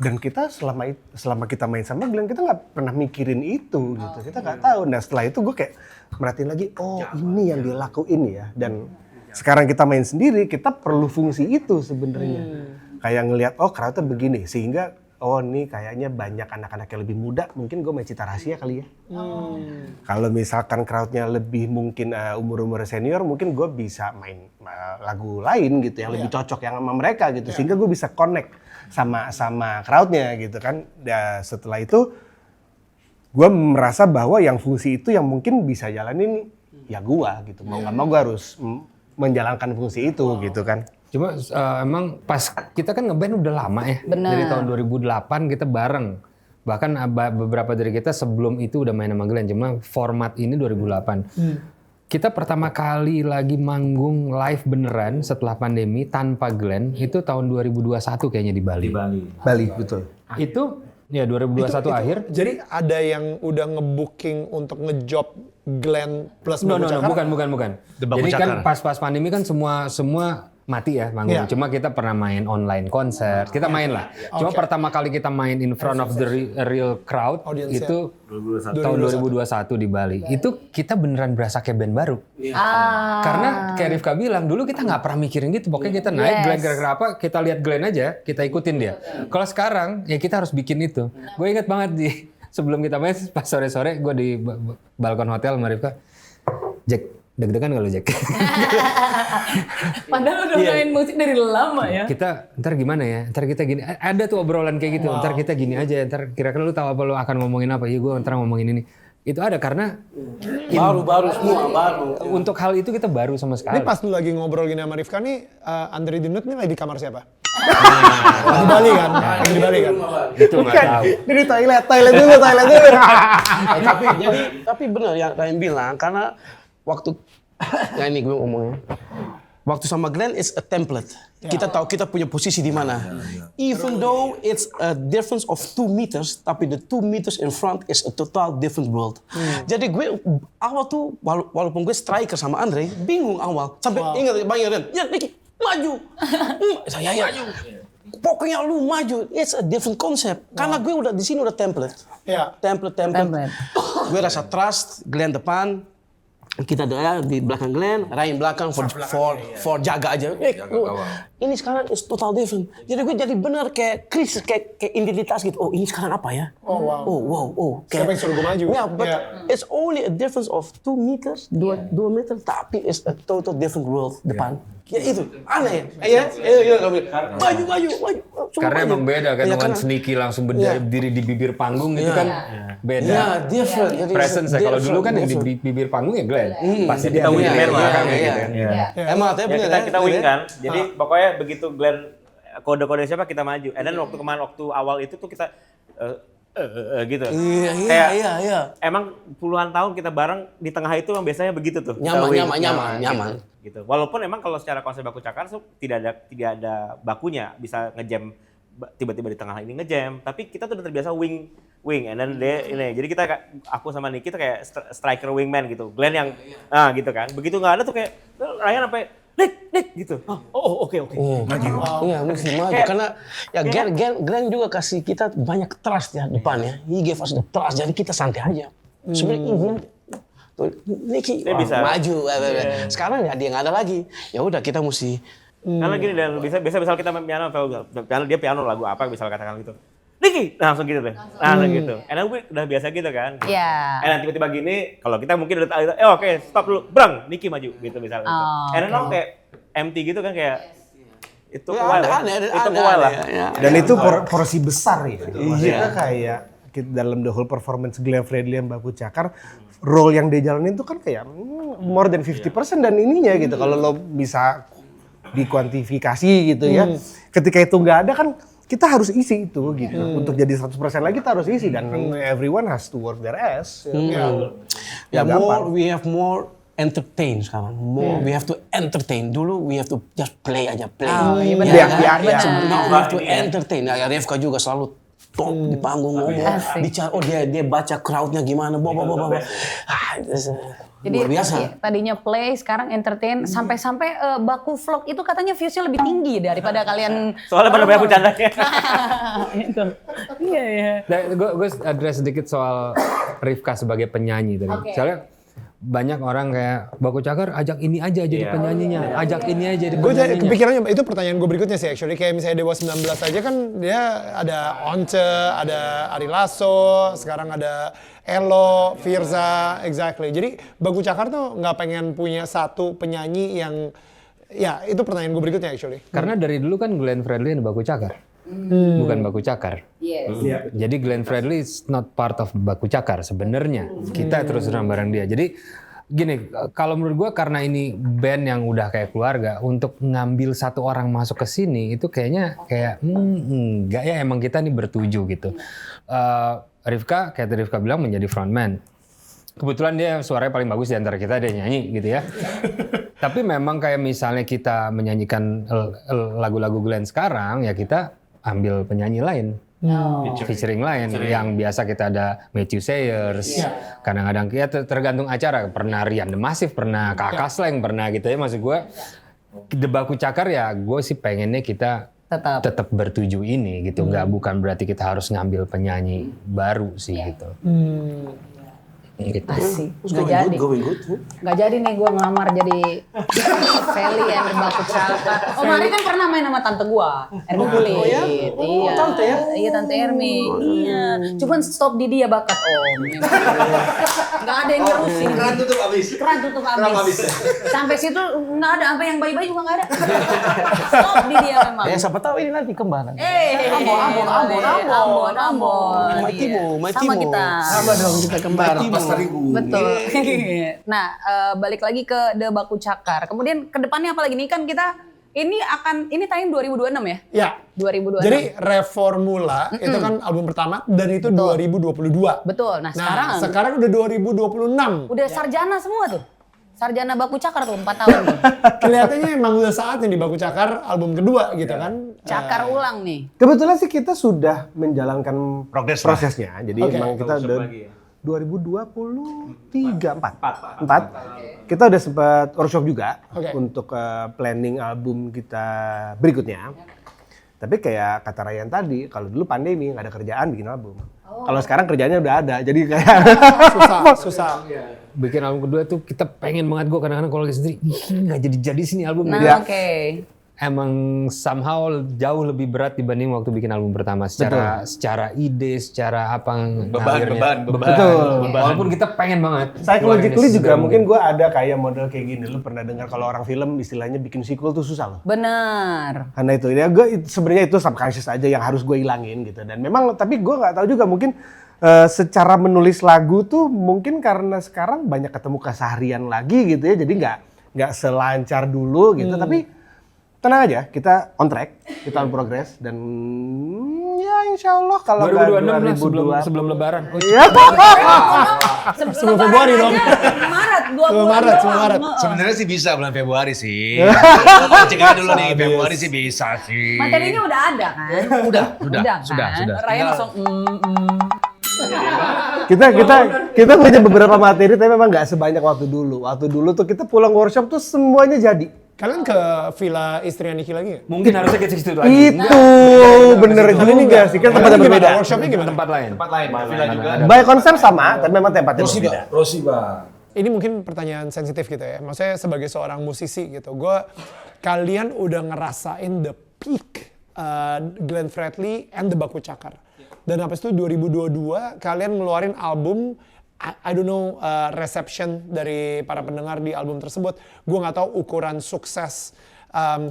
Dan kita selama kita main sama Glenn kita nggak pernah mikirin itu gitu. Kita nggak tahu. Nah setelah itu gue kayak merhatiin lagi, oh ini yang dia lakuin ya. Dan sekarang kita main sendiri, kita perlu fungsi itu sebenarnya. Kayak ngelihat, oh crowdnya begini, sehingga oh nih kayaknya banyak anak-anak yang lebih muda, mungkin gue main Cita Rahasia kali ya. Kalau misalkan crowdnya lebih mungkin umur-umur senior, mungkin gue bisa main lagu lain gitu yang lebih cocok yang sama mereka gitu, sehingga gue bisa connect sama crowdnya gitu kan. Dan setelah itu, gue merasa bahwa yang fungsi itu yang mungkin bisa jalanin ya gue gitu. Mau nggak mau gue harus menjalankan fungsi itu gitu kan. Cuma emang pas kita kan ngeband udah lama ya. Bener. Dari tahun 2008 kita bareng. Bahkan beberapa dari kita sebelum itu udah main sama Glenn. Cuma format ini 2008. Kita pertama kali lagi manggung live beneran setelah pandemi tanpa Glenn itu tahun 2021 kayaknya di Bali. Bali, betul. Itu ya 2021 akhir. Jadi ada yang udah nge-booking untuk ngejob Glenn plus No, Baku Cakar? bukan. The Baku Jadi kan Cakar. pas pandemi kan semua mati ya manggung. Iya. Cuma kita pernah main online konser. Kita main lah. Cuma pertama kali kita main in front of the real crowd Audience-nya. itu tahun 2021 di Bali. Itu kita beneran berasa kayak band baru. Karena kayak Rifka bilang, dulu kita nggak pernah mikirin gitu. Pokoknya kita naik Glenn gara-gara apa, kita lihat Glenn aja, kita ikutin dia. Kalau sekarang ya kita harus bikin itu. Gue ingat banget sebelum kita main pas sore-sore gue di balkon hotel sama Rifka. Jack, deg-degan gak lu Jack? Padahal udah main musik dari lama ya. Kita ntar gimana ya? Ntar kita gini. Ada tuh obrolan kayak gitu. Ntar kita gini aja. Ntar kira-kira lu tahu apa lu akan ngomongin apa? Iya gue ntar ngomongin ini. Itu ada karena Baru semua, baru. untuk hal itu kita baru sama sekali. Ini pas lu lagi ngobrol gini sama Rifka nih, Andre Dinut nih lagi di kamar siapa? Di Bali kan? Lagi di Bali kan? Itu nggak tahu. Ini di toilet dulu. Tapi benar yang Ryan bilang, karena waktu, ya ini gue ngomongnya, waktu sama Glenn it's a template. Kita tahu kita punya posisi di mana. Even though it's a difference of 2 meters, tapi the 2 meters in front is a total different world. Jadi gue awal tuh, walaupun gue striker sama Andre, bingung awal. Sampai ingat Bang Yaren, ya Niki, maju. Saya maju. Pokoknya lu maju, it's a different concept. Karena gue udah di sini udah template. Iya. Template. Gue rasa trust, Glenn depan, kita di belakang Glenn, Ryan belakang for jaga aja. Ini sekarang is total different. Jadi gue jadi benar kayak krisis, kayak identitas gitu. Oh ini sekarang apa ya? Oh wow. Oh. Siapa yang suruh gue maju? Yeah, but it's only a difference of 2 meters, 2 meter, tapi it's a total different world depan. Ya itu, aneh ya. Maju. Karena emang beda kan, Ya, one karena- sneaky langsung berdiri di bibir panggung itu kan beda. Ya, different. Jadi Presence kalau dulu kan yang di different. bibir panggung ya Glenn. Pasti dia Kita di wingman belakang lah. kayak gitu kan. Emang tapi Ya, bener kita wing kan. Jadi pokoknya begitu Glenn kode-kode siapa kita maju. And then waktu awal itu tuh kita gitu. Iya. Emang puluhan tahun kita bareng di tengah itu emang biasanya begitu tuh. Nyaman. Gitu. Walaupun emang kalau secara konsep Baku Cakar tuh tidak ada bakunya, bisa ngejam tiba-tiba di tengah ini ngejam, tapi kita tuh udah terbiasa wing and then dia ini. Jadi kita aku sama Niki tuh kayak striker wingman gitu. Glenn yang gitu kan. Begitu nggak ada tuh kayak Ryan sampai Nick gitu. Oke. Iya, mesti maju. Karena ya Glenn juga kasih kita banyak trust ya depannya. He gave us the trust, jadi kita santai aja. Sebenarnya Niki Dia bisa. maju. Sekarang ya dia nggak ada lagi. Ya udah kita mesti. Karena gini dan bisa misal kita main piano, dia piano lagu apa misal katakan gitu. Niki, langsung gitu deh. Langsung gitu. Enak gue udah biasa gitu kan. Iya. Enak tiba-tiba gini, kalau kita mungkin udah oke, stop dulu. Brang, Niki maju gitu misalnya gitu. Enak kayak empty gitu kan kayak Itu Ya, kewal ada, ya. ada, Itu ada, kewal lah. ya. Dan itu porsi besar ya. Maksudnya kayak dalam the whole performance Glenn Fredly yang Baku Cakar, role yang dia jalanin itu kan kayak more than 50% dan ininya gitu. Kalau lo bisa dikuantifikasi gitu ya. Ketika itu nggak ada kan kita harus isi itu gitu. Untuk jadi 100% lagi kita harus isi dan everyone has to work their ass. Ya, Nggak gampang. we have more entertain sekarang. We have to entertain. Dulu we have to just play aja, play. iya benar. Iya, kan? iya, iya. Now we have to entertain. Ya, Revka juga selalu top di panggung ngomong, bicara. Oh dia baca crowdnya gimana, bawa. Jadi luar biasa. iya, tadinya play, sekarang entertain, sampai-sampai Baku Vlog itu katanya viewsnya lebih tinggi daripada kalian. Soalnya pada banyak bercandanya. Itu. Iya ya. Gue address sedikit soal Rivka sebagai penyanyi tadi. Oke. Soalnya banyak orang kayak Baku Cakar ajak ini aja jadi penyanyinya, ajak ini aja jadi Gue penyanyinya. kepikirannya itu pertanyaan gue berikutnya sih actually, kayak misalnya Dewa 19 aja kan dia ada Once, ada Ari Lasso, sekarang ada Elo, Firza, exactly. Jadi Baku Cakar tuh nggak pengen punya satu penyanyi yang, ya itu pertanyaan gue berikutnya actually. Karena dari dulu kan Glenn Fredly dan Baku Cakar. Bukan Baku Cakar. Yes. Jadi Glenn Fredly is not part of Baku Cakar sebenarnya. Kita terus terang bareng dia. Jadi gini, kalau menurut gue karena ini band yang udah kayak keluarga, untuk ngambil satu orang masuk ke sini itu kayaknya kayak enggak ya, emang kita nih bertuju gitu. Rivka, kayak tadi Rivka bilang, menjadi frontman. Kebetulan dia suaranya paling bagus di antara kita, dia nyanyi gitu ya. Tapi memang kayak misalnya kita menyanyikan lagu-lagu Glenn sekarang, ya kita ambil penyanyi lain. Featuring lain yang biasa kita ada Matthew Sayers, kadang-kadang ya tergantung acara, pernah Rian The Massive, pernah Kakak Slang, pernah gitu ya. Maksud gue The Baku Cakar ya gue sih pengennya kita tetap bertuju ini gitu, bukan berarti kita harus ngambil penyanyi baru sih gitu. Gitu. Asik. Nggak jadi. Nggak jadi nih gue ngelamar jadi Feli yang Baku Cakar. Oh, Mari kan pernah main sama tante gue, Ermi Kulit. Oh ya? Oh, Iya. tante ya? Iya, tante Ermi. Iya. Cuman stop di dia bakat om. Nggak ada yang nerusin. Keran tutup abis. Keran tutup Keran habis. habis. Sampai situ nggak ada, sampai yang bayi-bayi juga nggak ada. Stop di dia memang. Ya siapa tahu ini nanti kembaran. Ambon. My Timo. Sama kita. Sama dong kita kembar. Betul. Nah, balik lagi ke The Baku Cakar. Kemudian ke depannya apa lagi nih, kan kita ini tayang 2026 ya? Ya. 2026. Jadi Reformula itu kan album pertama dan itu 2022. Betul. Nah, sekarang udah 2026. udah sarjana semua tuh. Sarjana Baku Cakar tuh 4 tahun tuh. Kelihatannya emang udah saatnya di Baku Cakar album kedua gitu kan. Cakar ulang nih. Kebetulan sih kita sudah menjalankan Progres lah. prosesnya. Jadi Oke. emang kita udah lagi ya? 2023 4 kita udah sempat workshop juga untuk planning album kita berikutnya. Tapi kayak kata Ryan tadi, kalau dulu pandemi nggak ada kerjaan bikin album. Kalau sekarang kerjaannya udah ada, jadi kayak susah. Bikin album kedua tuh kita pengen banget, gue kadang-kadang kalau lagi sendiri, nggak jadi sini album. Nah, oke. Emang somehow jauh lebih berat dibanding waktu bikin album pertama secara ide, secara apa Beban. Betul. Walaupun kita pengen banget. psychologically juga mungkin gue ada kayak model kayak gini. Lu pernah dengar kalau orang film istilahnya bikin sequel tuh susah loh. Benar. Karena itu ya gue sebenarnya itu subconscious aja yang harus gue hilangin gitu. Dan memang tapi gue nggak tahu juga mungkin secara menulis lagu tuh mungkin karena sekarang banyak ketemu keseharian lagi gitu ya. Jadi nggak selancar dulu gitu. Tapi tenang aja, kita on track, kita on progress dan ya insya Allah kalau 2026 lah, sebelum lebaran. Oh, iya. Sebelum Februari dong. Maret, 20 Maret. Sebenarnya sih bisa bulan Februari sih. Kita cek aja dulu nih, Februari sih bisa sih. Materinya udah ada kan? Sudah. Raya langsung Kita punya beberapa materi tapi memang nggak sebanyak waktu dulu. Waktu dulu tuh kita pulang workshop tuh semuanya jadi. Kalian ke villa istrinya Niki lagi nggak? mungkin harusnya ke situ lagi. Itu bener juga sih, kan tempatnya berbeda. Workshopnya gimana? Tempat lain. Villa juga. By konsep sama, tapi memang tempatnya berbeda. Rosiba. Ini mungkin pertanyaan sensitif gitu ya. Maksudnya sebagai seorang musisi gitu, kalian udah ngerasain the peak Glenn Fredly and the Baku Cakar. Dan habis itu 2022 kalian ngeluarin album, I don't know reception dari para pendengar di album tersebut. Gue nggak tahu ukuran sukses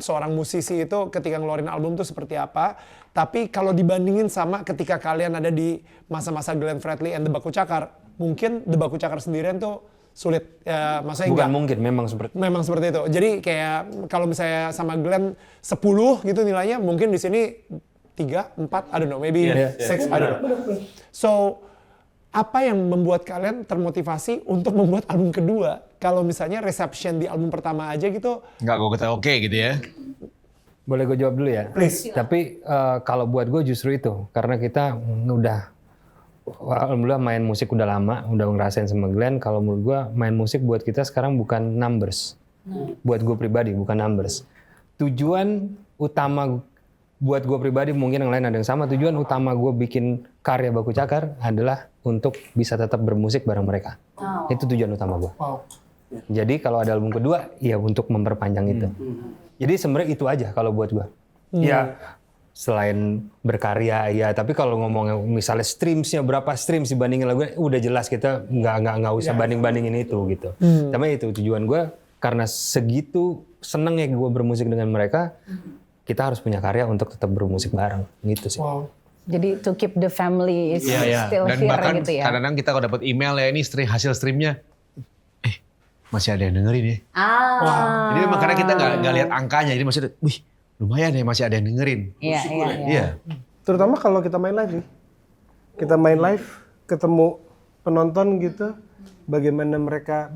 seorang musisi itu ketika ngeluarin album tuh seperti apa. Tapi kalau dibandingin sama ketika kalian ada di masa-masa Glenn Fredly and The Baku Cakar, mungkin The Baku Cakar sendirian tuh sulit. Ya, maksudnya Bukan enggak. mungkin, memang Memang seperti itu. Jadi kayak kalau misalnya sama Glenn 10 gitu nilainya, mungkin di sini 3, 4, I don't know, maybe 6, I don't know. So, apa yang membuat kalian termotivasi untuk membuat album kedua? Kalau misalnya reception di album pertama aja gitu, Nggak gue kata oke gitu ya. Boleh gue jawab dulu ya? Please. Tapi kalau buat gue justru itu, karena kita udah, alhamdulillah main musik udah lama, udah ngerasain sama Glenn. Kalau menurut gue main musik buat kita sekarang bukan numbers. Buat gue pribadi bukan numbers. Tujuan utama buat gue pribadi, mungkin yang lain ada yang sama, tujuan utama gue bikin karya Baku Cakar adalah untuk bisa tetap bermusik bareng mereka. Itu tujuan utama gue. Jadi kalau ada album kedua, ya untuk memperpanjang itu. Jadi sebenarnya itu aja kalau buat gue. Ya selain berkarya ya, tapi kalau ngomong misalnya streamsnya berapa streams dibandingin lagu, udah jelas kita nggak usah banding-bandingin itu gitu. Tapi itu tujuan gue, karena segitu senengnya gue bermusik dengan mereka, kita harus punya karya untuk tetap bermusik bareng gitu sih. Jadi to keep the family is Iya. still Dan here bahkan gitu ya. kadang-kadang kita kalau dapat email ya ini hasil streamnya, masih ada yang dengerin ya. Jadi memang karena kita nggak lihat angkanya, jadi maksudnya, wih lumayan ya masih ada yang dengerin. Iya. Terutama kalau kita main live nih. Kita main live, ketemu penonton gitu, bagaimana mereka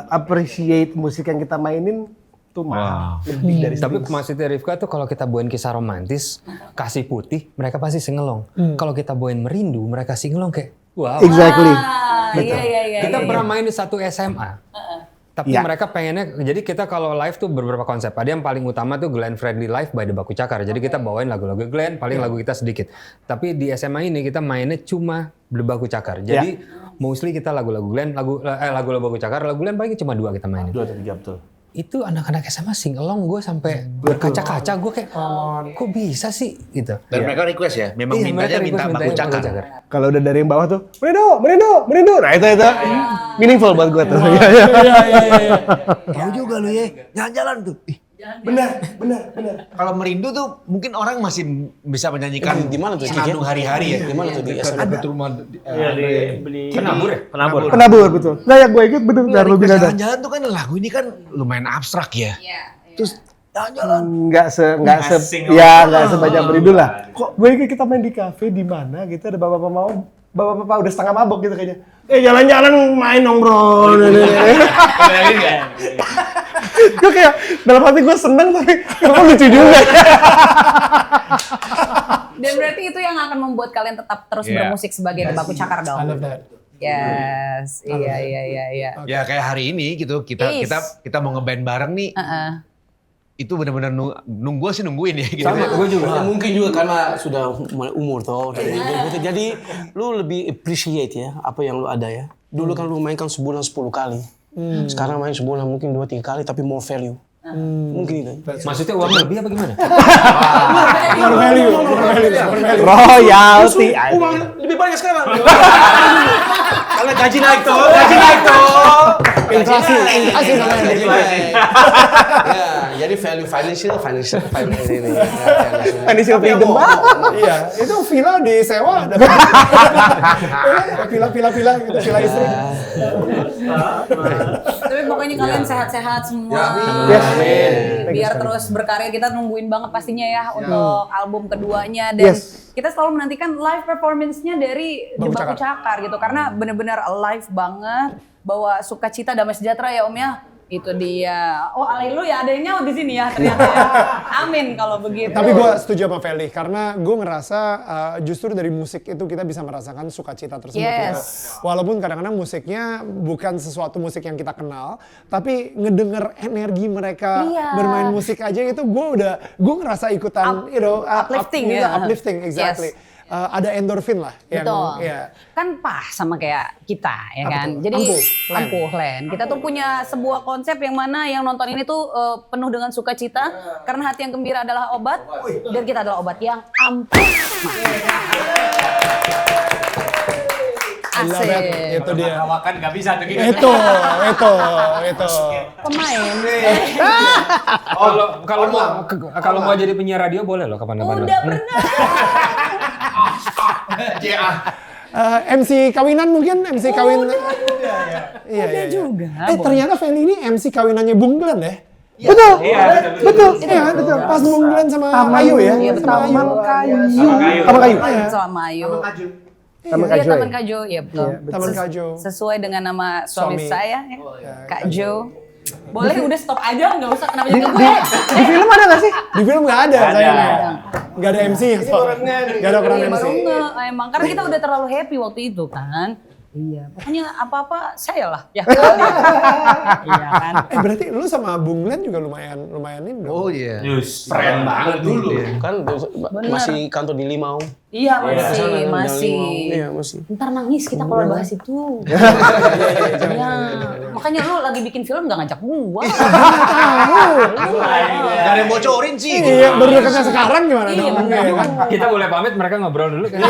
appreciate musik yang kita mainin tuh mahal. Lebih dari Tapi maksudnya Rifka tuh kalau kita bawain kisah romantis, kasih putih, mereka pasti singelong. Kalau kita bawain merindu, mereka singelong kayak, wow. Exactly. Iya. Kita pernah main di satu SMA. Tapi mereka pengennya, jadi kita kalau live tuh beberapa konsep. Ada yang paling utama tuh Glenn Fredly Live by The Baku Cakar. Jadi kita bawain lagu-lagu Glenn, paling lagu kita sedikit. Tapi di SMA ini kita mainnya cuma The Baku Cakar. Jadi mostly kita lagu-lagu Glenn, lagu-lagu Baku Cakar, lagu Glenn paling cuma 2 kita mainin. 2 atau 3 betul. Itu anak-anak SMA sing along, gue sampai berkaca-kaca, gue kayak kok bisa sih gitu. Dan mereka request ya, memang Iya, mintanya mereka minta request Baku mintanya Cakar. Kalau udah dari yang bawah tuh, merindu. Nah itu meaningful buat gue tuh. Iya. Tahu juga lu ya, jalan-jalan tuh. Benar. Kalau merindu tuh mungkin orang masih bisa menyanyikan Di mana tuh? senandung hari-hari ya. Di mana tuh di SMA? Dekat rumah Penabur ya? Penabur betul. Nggak ya gue ikut bener. Biar lu bilang Jalan-jalan tuh kan lagu ini kan lumayan abstrak ya. Terus jalan-jalan. nggak sebanyak merindu lah. Kok gue ikut kita main di kafe di mana gitu ada bapak-bapak udah setengah mabok gitu kayaknya. Jalan-jalan main dong bro. Gue kayak dalam hati gue seneng tapi kenapa lucu juga. Dan berarti itu yang akan membuat kalian tetap terus bermusik sebagai The Baku Cakar dong. I love that. Yes, iya. Ya kayak hari ini gitu kita mau ngeband bareng nih. Itu benar-benar nungguin ya gitu. Sama, gue juga. Mungkin juga karena sudah mulai umur toh. Jadi lu lebih appreciate ya apa yang lu ada ya. Dulu kan lu main kan sebulan 10 kali. Sekarang main sebulan mungkin 2-3 kali tapi more value. Mungkin itu. Maksudnya uang lebih apa gimana? Royalty. Uang lebih banyak sekarang. Karena gaji naik toh. Inflasi namanya. Ya, jadi value financial ini. Financial freedom. Iya, itu villa disewa. Villa gitu, villa istri. Tapi pokoknya kalian sehat-sehat semua. Biar terus berkarya, kita nungguin banget pastinya ya untuk album keduanya. Dan kita selalu menantikan live performance-nya dari The Baku Cakar gitu. Karena bener-bener live banget. Bawa sukacita, damai sejahtera ya Om ya. Itu dia. Oh, haleluya, ada yang nyaut di sini ya ternyata ya. Amin kalau begitu. Tapi gue setuju sama Feli karena gue ngerasa justru dari musik itu kita bisa merasakan sukacita tersebut. Ya. Walaupun kadang-kadang musiknya bukan sesuatu musik yang kita kenal, tapi ngedenger energi mereka bermain musik aja itu gue ngerasa ikutan, uplifting ya. Uplifting, exactly. Ada endorfin lah. Betul. Yang, Kan pas sama kayak kita ya kan. Jadi ampuh Len. Kita tuh punya sebuah konsep yang mana yang nonton ini tuh penuh dengan sukacita karena hati yang gembira adalah obat dan kita adalah obat yang ampuh. I love it. Itu dia. Hawakan nggak bisa tuh gitu. Itu. Pemain. Kalau mau jadi penyiar radio boleh loh kapan-kapan. Udah pernah. MC kawinan mungkin, MC kawin. Iya juga. Ternyata Feli ini MC kawinannya Bung Glenn ya? Betul. Betul. Iya, betul. Pas Bung Glenn sama Ayu ya? Iya, betul. Sama Ayu. Sama Ayu. Taman Iya, Kajo. Taman Kajo, ya betul. Taman Kajo. Sesuai dengan nama suami Suami. saya, ya. Kak Jo. Boleh udah stop aja, nggak usah kenapa jadi gue. Di film ada nggak sih? Di film nggak ada sayangnya. Nggak ada MC ya soalnya. Nggak ada peran Iya, MC. baru nggak, emang karena kita udah terlalu happy waktu itu kan. Iya, pokoknya apa-apa saya lah. Ya. Iya kan. Berarti lu sama Bung Glenn juga lumayan ini dong. Oh iya. Keren banget dulu. Kan Bener. masih kantor di Limau. Iya masih. Iya, masih. Ntar nangis kita kalau bahas itu. Iya. Makanya lu lagi bikin film nggak ngajak gua. Gak ada yang bocorin sih. Iya, baru dekatnya sekarang gimana Iya, dong? bener. Iya, kan? Kita boleh pamit, mereka ngobrol dulu kan.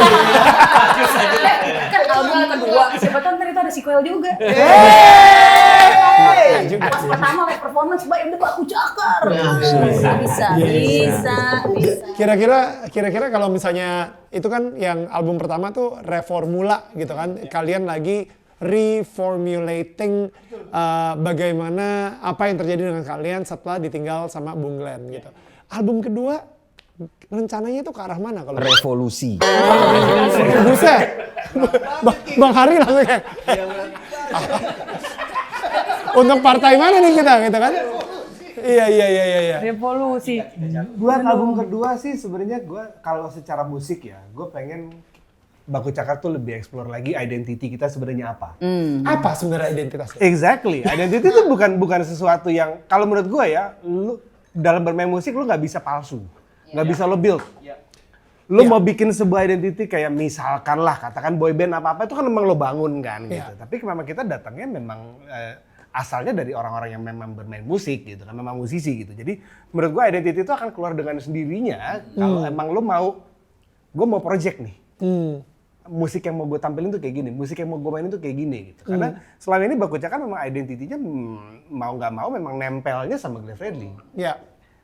Kan album kedua, siapa tahu ntar itu ada sequel juga. Pas pertama live performance, Mbak, udah aku cakar. Bisa. Kira-kira kalau misalnya itu kan yang album pertama tuh Reformula gitu kan, kalian lagi reformulating bagaimana apa yang terjadi dengan kalian setelah ditinggal sama Bung Glenn gitu. Album kedua rencananya itu ke arah mana kalau Revolusi. Buset. Bang Hari langsung kayak untuk partai mana nih kita gitu kan? Iya. Revolusi. Buat album kedua sih sebenarnya gue kalau secara musik ya, gue pengen Baku Cakar tuh lebih explore lagi identity kita sebenarnya apa. Apa sebenarnya identitasnya? Exactly, identity itu bukan sesuatu yang kalau menurut gue ya, lu dalam bermain musik lu nggak bisa palsu, nggak bisa lo build. Lu mau bikin sebuah identity kayak misalkan lah katakan boyband apa-apa itu kan memang lo bangun kan gitu. Tapi memang kita datangnya memang asalnya dari orang-orang yang memang bermain musik gitu kan, memang musisi gitu. Jadi menurut gue identity itu akan keluar dengan sendirinya kalau emang lo mau, gue mau project nih. Musik yang mau gue tampilin tuh kayak gini, musik yang mau gue mainin tuh kayak gini gitu. Karena selama ini Baku Cakar memang identitinya mau nggak mau memang nempelnya sama Glenn Fredly. Ya.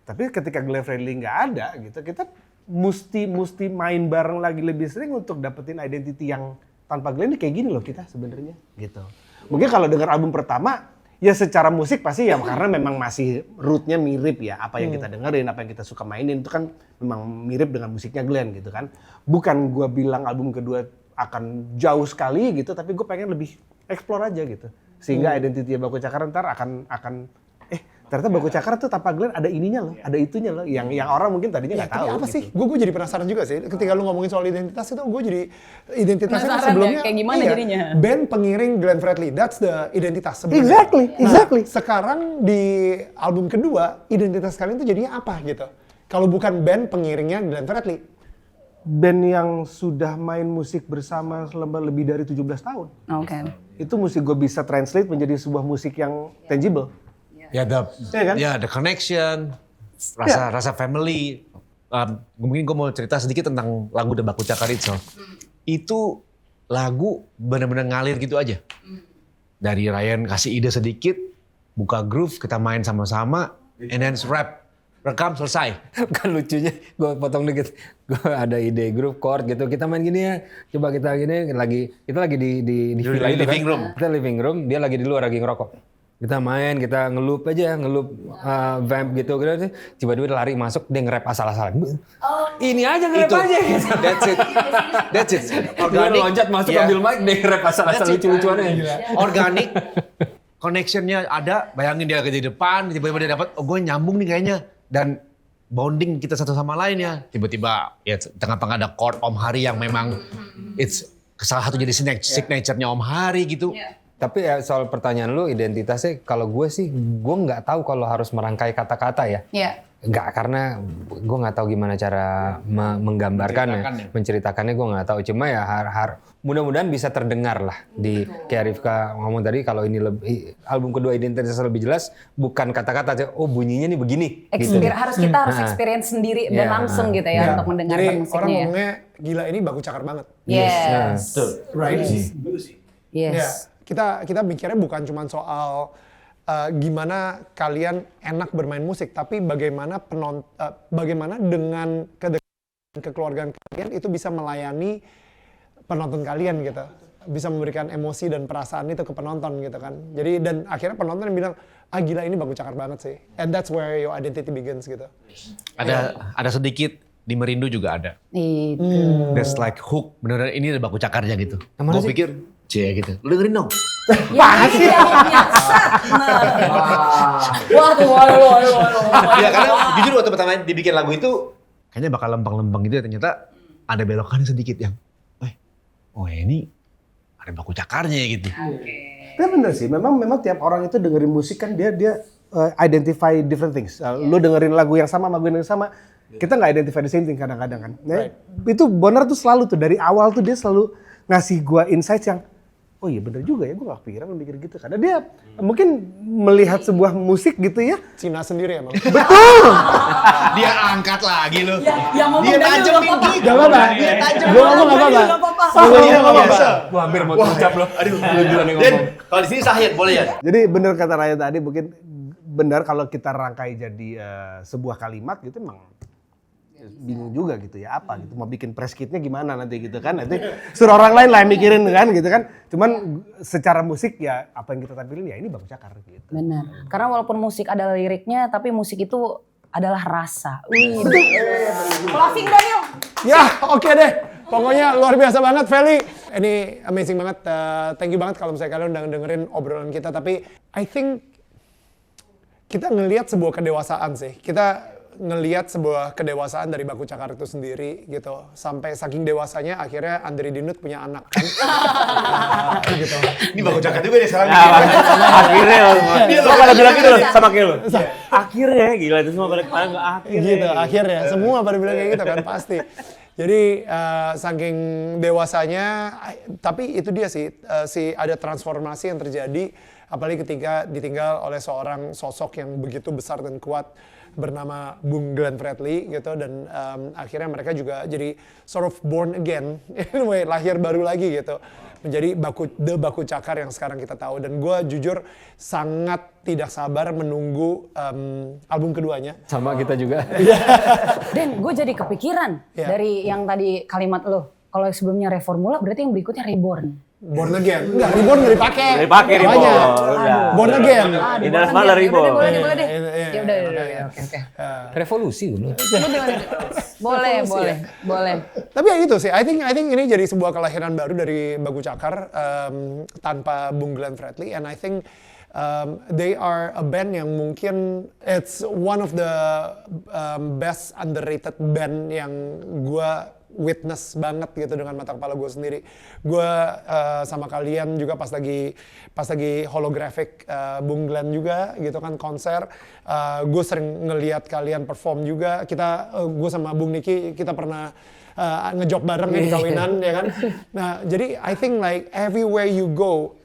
Tapi ketika Glenn Fredly nggak ada gitu, kita mesti main bareng lagi lebih sering untuk dapetin identity yang tanpa Glenn kayak gini loh kita sebenarnya gitu. Mungkin kalau dengar album pertama ya secara musik pasti ya karena memang masih rootnya mirip ya, apa yang kita dengerin, apa yang kita suka mainin itu kan memang mirip dengan musiknya Glenn gitu kan. Bukan gua bilang album kedua akan jauh sekali gitu, tapi gue pengen lebih explore aja gitu. Sehingga identity Baku Cakar ntar akan ternyata Baku Cakar tuh tanpa Glenn ada ininya loh, ada itunya loh yang orang mungkin tadinya nggak tahu. Tapi apa gitu. sih? Gue jadi penasaran juga sih. Ketika lu ngomongin soal identitas itu, gue jadi identitasnya Penasaran sebelumnya ya, kayak gimana jadinya? Band pengiring Glenn Fredly, that's the identitas sebenarnya. Exactly. Sekarang di album kedua, identitas kalian tuh jadinya apa gitu? Kalau bukan band pengiringnya Glenn Fredly. Band yang sudah main musik bersama selama lebih dari 17 tahun. Oke. Itu musik gue bisa translate menjadi sebuah musik yang tangible. Ya the connection, rasa family. Mungkin gue mau cerita sedikit tentang lagu The Baku Cakar itself. Itu lagu benar-benar ngalir gitu aja. Dari Ryan kasih ide sedikit, buka groove, kita main sama-sama, and then rap. Rekam selesai. Kan lucunya, gue potong dikit. Gue ada ide grup chord gitu. Kita main gini ya. Coba kita gini kita lagi di villa itu living kan. room. Kita living room. Dia lagi di luar lagi ngerokok. Kita main, kita ngeloop aja, vamp gitu. Tiba-tiba dia lari masuk, dia nge-rap asal-asalan. Ini aja nge-rap aja. That's it. Dia loncat masuk ambil mic, dia nge-rap asal-asal lucu-lucuannya. Organik. Connectionnya ada, bayangin dia di depan, tiba-tiba dia dapat, oh gue nyambung nih kayaknya. Dan bonding kita satu sama lain ya. Tiba-tiba ya tengah-tengah ada chord Om Hari yang memang salah satu jadi signature-nya Om Hari gitu. Tapi ya soal pertanyaan lu identitasnya, kalau gue sih, gue nggak tahu kalau harus merangkai kata-kata ya. Iya. Nggak, karena gue nggak tahu gimana cara menggambarkannya, menceritakannya gue nggak tahu. Cuma ya mudah-mudahan bisa terdengar lah di kayak Rifka ngomong tadi, kalau ini lebih album kedua identitasnya lebih jelas, bukan kata-kata oh bunyinya nih begini. Gitu. Harus experience sendiri dan langsung gitu ya untuk mendengarkan Jadi musiknya. orang ngomongnya gila ini Baku Cakar banget. Yes. Right? Yes. Ya, kita mikirnya bukan cuma soal gimana kalian enak bermain musik, tapi bagaimana bagaimana dengan kekeluargaan kalian itu bisa melayani penonton kalian gitu, bisa memberikan emosi dan perasaan itu ke penonton gitu kan. Jadi dan akhirnya penonton yang bilang gila ini Baku Cakar banget sih, and that's where your identity begins gitu. Ada sedikit di Merindu juga ada. Itu. There's like hook, beneran ini ada Baku Cakarnya gitu. Yang mana Gue sih? pikir, gitu. Lu dengerin dong. Pasti ya. Waduh. Ya karena jujur waktu pertama dibikin lagu itu kayaknya bakal lempeng-lempeng gitu ya, ternyata ada belokannya sedikit yang ini ada Baku Cakarnya gitu. Tapi bener sih, memang tiap orang itu dengerin musik kan dia identify different things. Lu dengerin lagu yang sama, lagu yang sama, kita nggak identify the same thing kadang-kadang kan. Nah, itu Bonar tuh selalu tuh dari awal tuh dia selalu ngasih gua insights yang oh iya bener juga ya, gue gak kepikiran mikir gitu. Karena dia mungkin melihat sebuah musik gitu ya. Cina sendiri emang. Betul! Dia angkat lagi loh. Yang ngomong Dia Daniel tajemin nggak apa-apa. gitu. Gak apa-apa. Dia tajem. Gue ngomong gak apa-apa. Gua hampir mau ucap loh. Aduh, Dan kalau di sini Sahid boleh ya? Jadi bener kata Raya tadi, mungkin benar kalau kita rangkai jadi sebuah kalimat gitu emang bingung juga gitu ya, apa gitu mau bikin press kitnya gimana nanti gitu kan, nanti suruh orang lain lah yang mikirin kan gitu kan. Cuman secara musik ya apa yang kita tampilin ya ini Baku Cakar gitu. Benar. Karena walaupun musik ada liriknya, tapi musik itu adalah rasa. Closing Daniel. Ya oke deh, pokoknya luar biasa banget Feli. Ini amazing banget, thank you banget kalau misalnya kalian udah dengerin obrolan kita. Tapi I think kita ngelihat sebuah kedewasaan sih. Kita ngelihat sebuah kedewasaan dari Baku Cakar itu sendiri gitu. Sampai saking dewasanya akhirnya Andri Dinut punya anak kan. Gitu. Ini Baku Cakar juga nih sekarang. Akhirnya lo pada bilang gitu loh sama kayak lo. Akhirnya gila itu semua pada kemarin nggak akhirnya. Gitu, akhirnya semua pada bilang kayak gitu kan pasti. Jadi saking dewasanya, tapi itu dia sih, ada transformasi yang terjadi, apalagi ketika ditinggal oleh seorang sosok yang begitu besar dan kuat bernama Bung Glenn Fredly gitu, dan akhirnya mereka juga jadi sort of born again, anyway, lahir baru lagi gitu, menjadi Baku Cakar yang sekarang kita tahu. Dan gue jujur sangat tidak sabar menunggu album keduanya. Sama kita juga. Dan gue jadi kepikiran dari yang tadi kalimat lo. Kalau sebelumnya reformula berarti yang berikutnya reborn. Born again. Enggak, reborn nggak dipakai. Dipakai reborn. Born again. Indah Smaller reborn. Boleh deh. Ya udah. Oke. Revolusi dulu. Boleh. Tapi ya itu sih, I think ini jadi sebuah kelahiran baru dari Baku Cakar tanpa Bung Glenn Fredly, and I think they are a band yang mungkin it's one of the best underrated band yang gue witness banget gitu dengan mata kepala gue sendiri. Gue sama kalian juga pas lagi holographic Bung Glenn juga gitu kan konser, gue sering ngelihat kalian perform juga. Gue sama Bung Niki kita pernah ngejob bareng di kawinan ya kan. Nah jadi I think like everywhere you go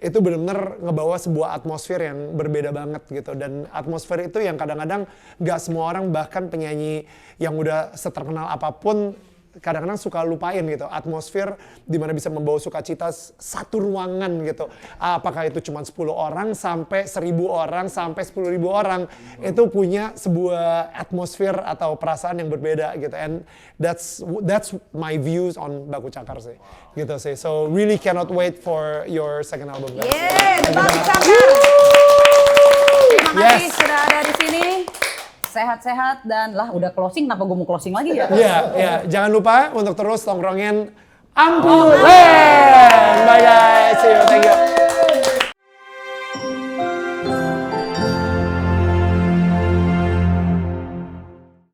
itu benar-benar ngebawa sebuah atmosfer yang berbeda banget gitu. Dan atmosfer itu yang kadang-kadang nggak semua orang, bahkan penyanyi yang udah seterkenal apapun kadang-kadang suka lupain gitu, atmosfer di mana bisa membawa sukacita satu ruangan gitu. Apakah itu cuma 10 orang sampai 1000 orang sampai 10.000 orang, itu punya sebuah atmosfer atau perasaan yang berbeda gitu. And that's my views on Baku Cakar sih. Gitu sih. So really cannot wait for your second album. Yes, Baku Cakar. Terima kasih sudah ada di sini. Sehat-sehat dan udah closing, kenapa gue mau closing lagi ya? Iya. Jangan lupa untuk terus tongkrongin Ampulen. Bye guys, see you.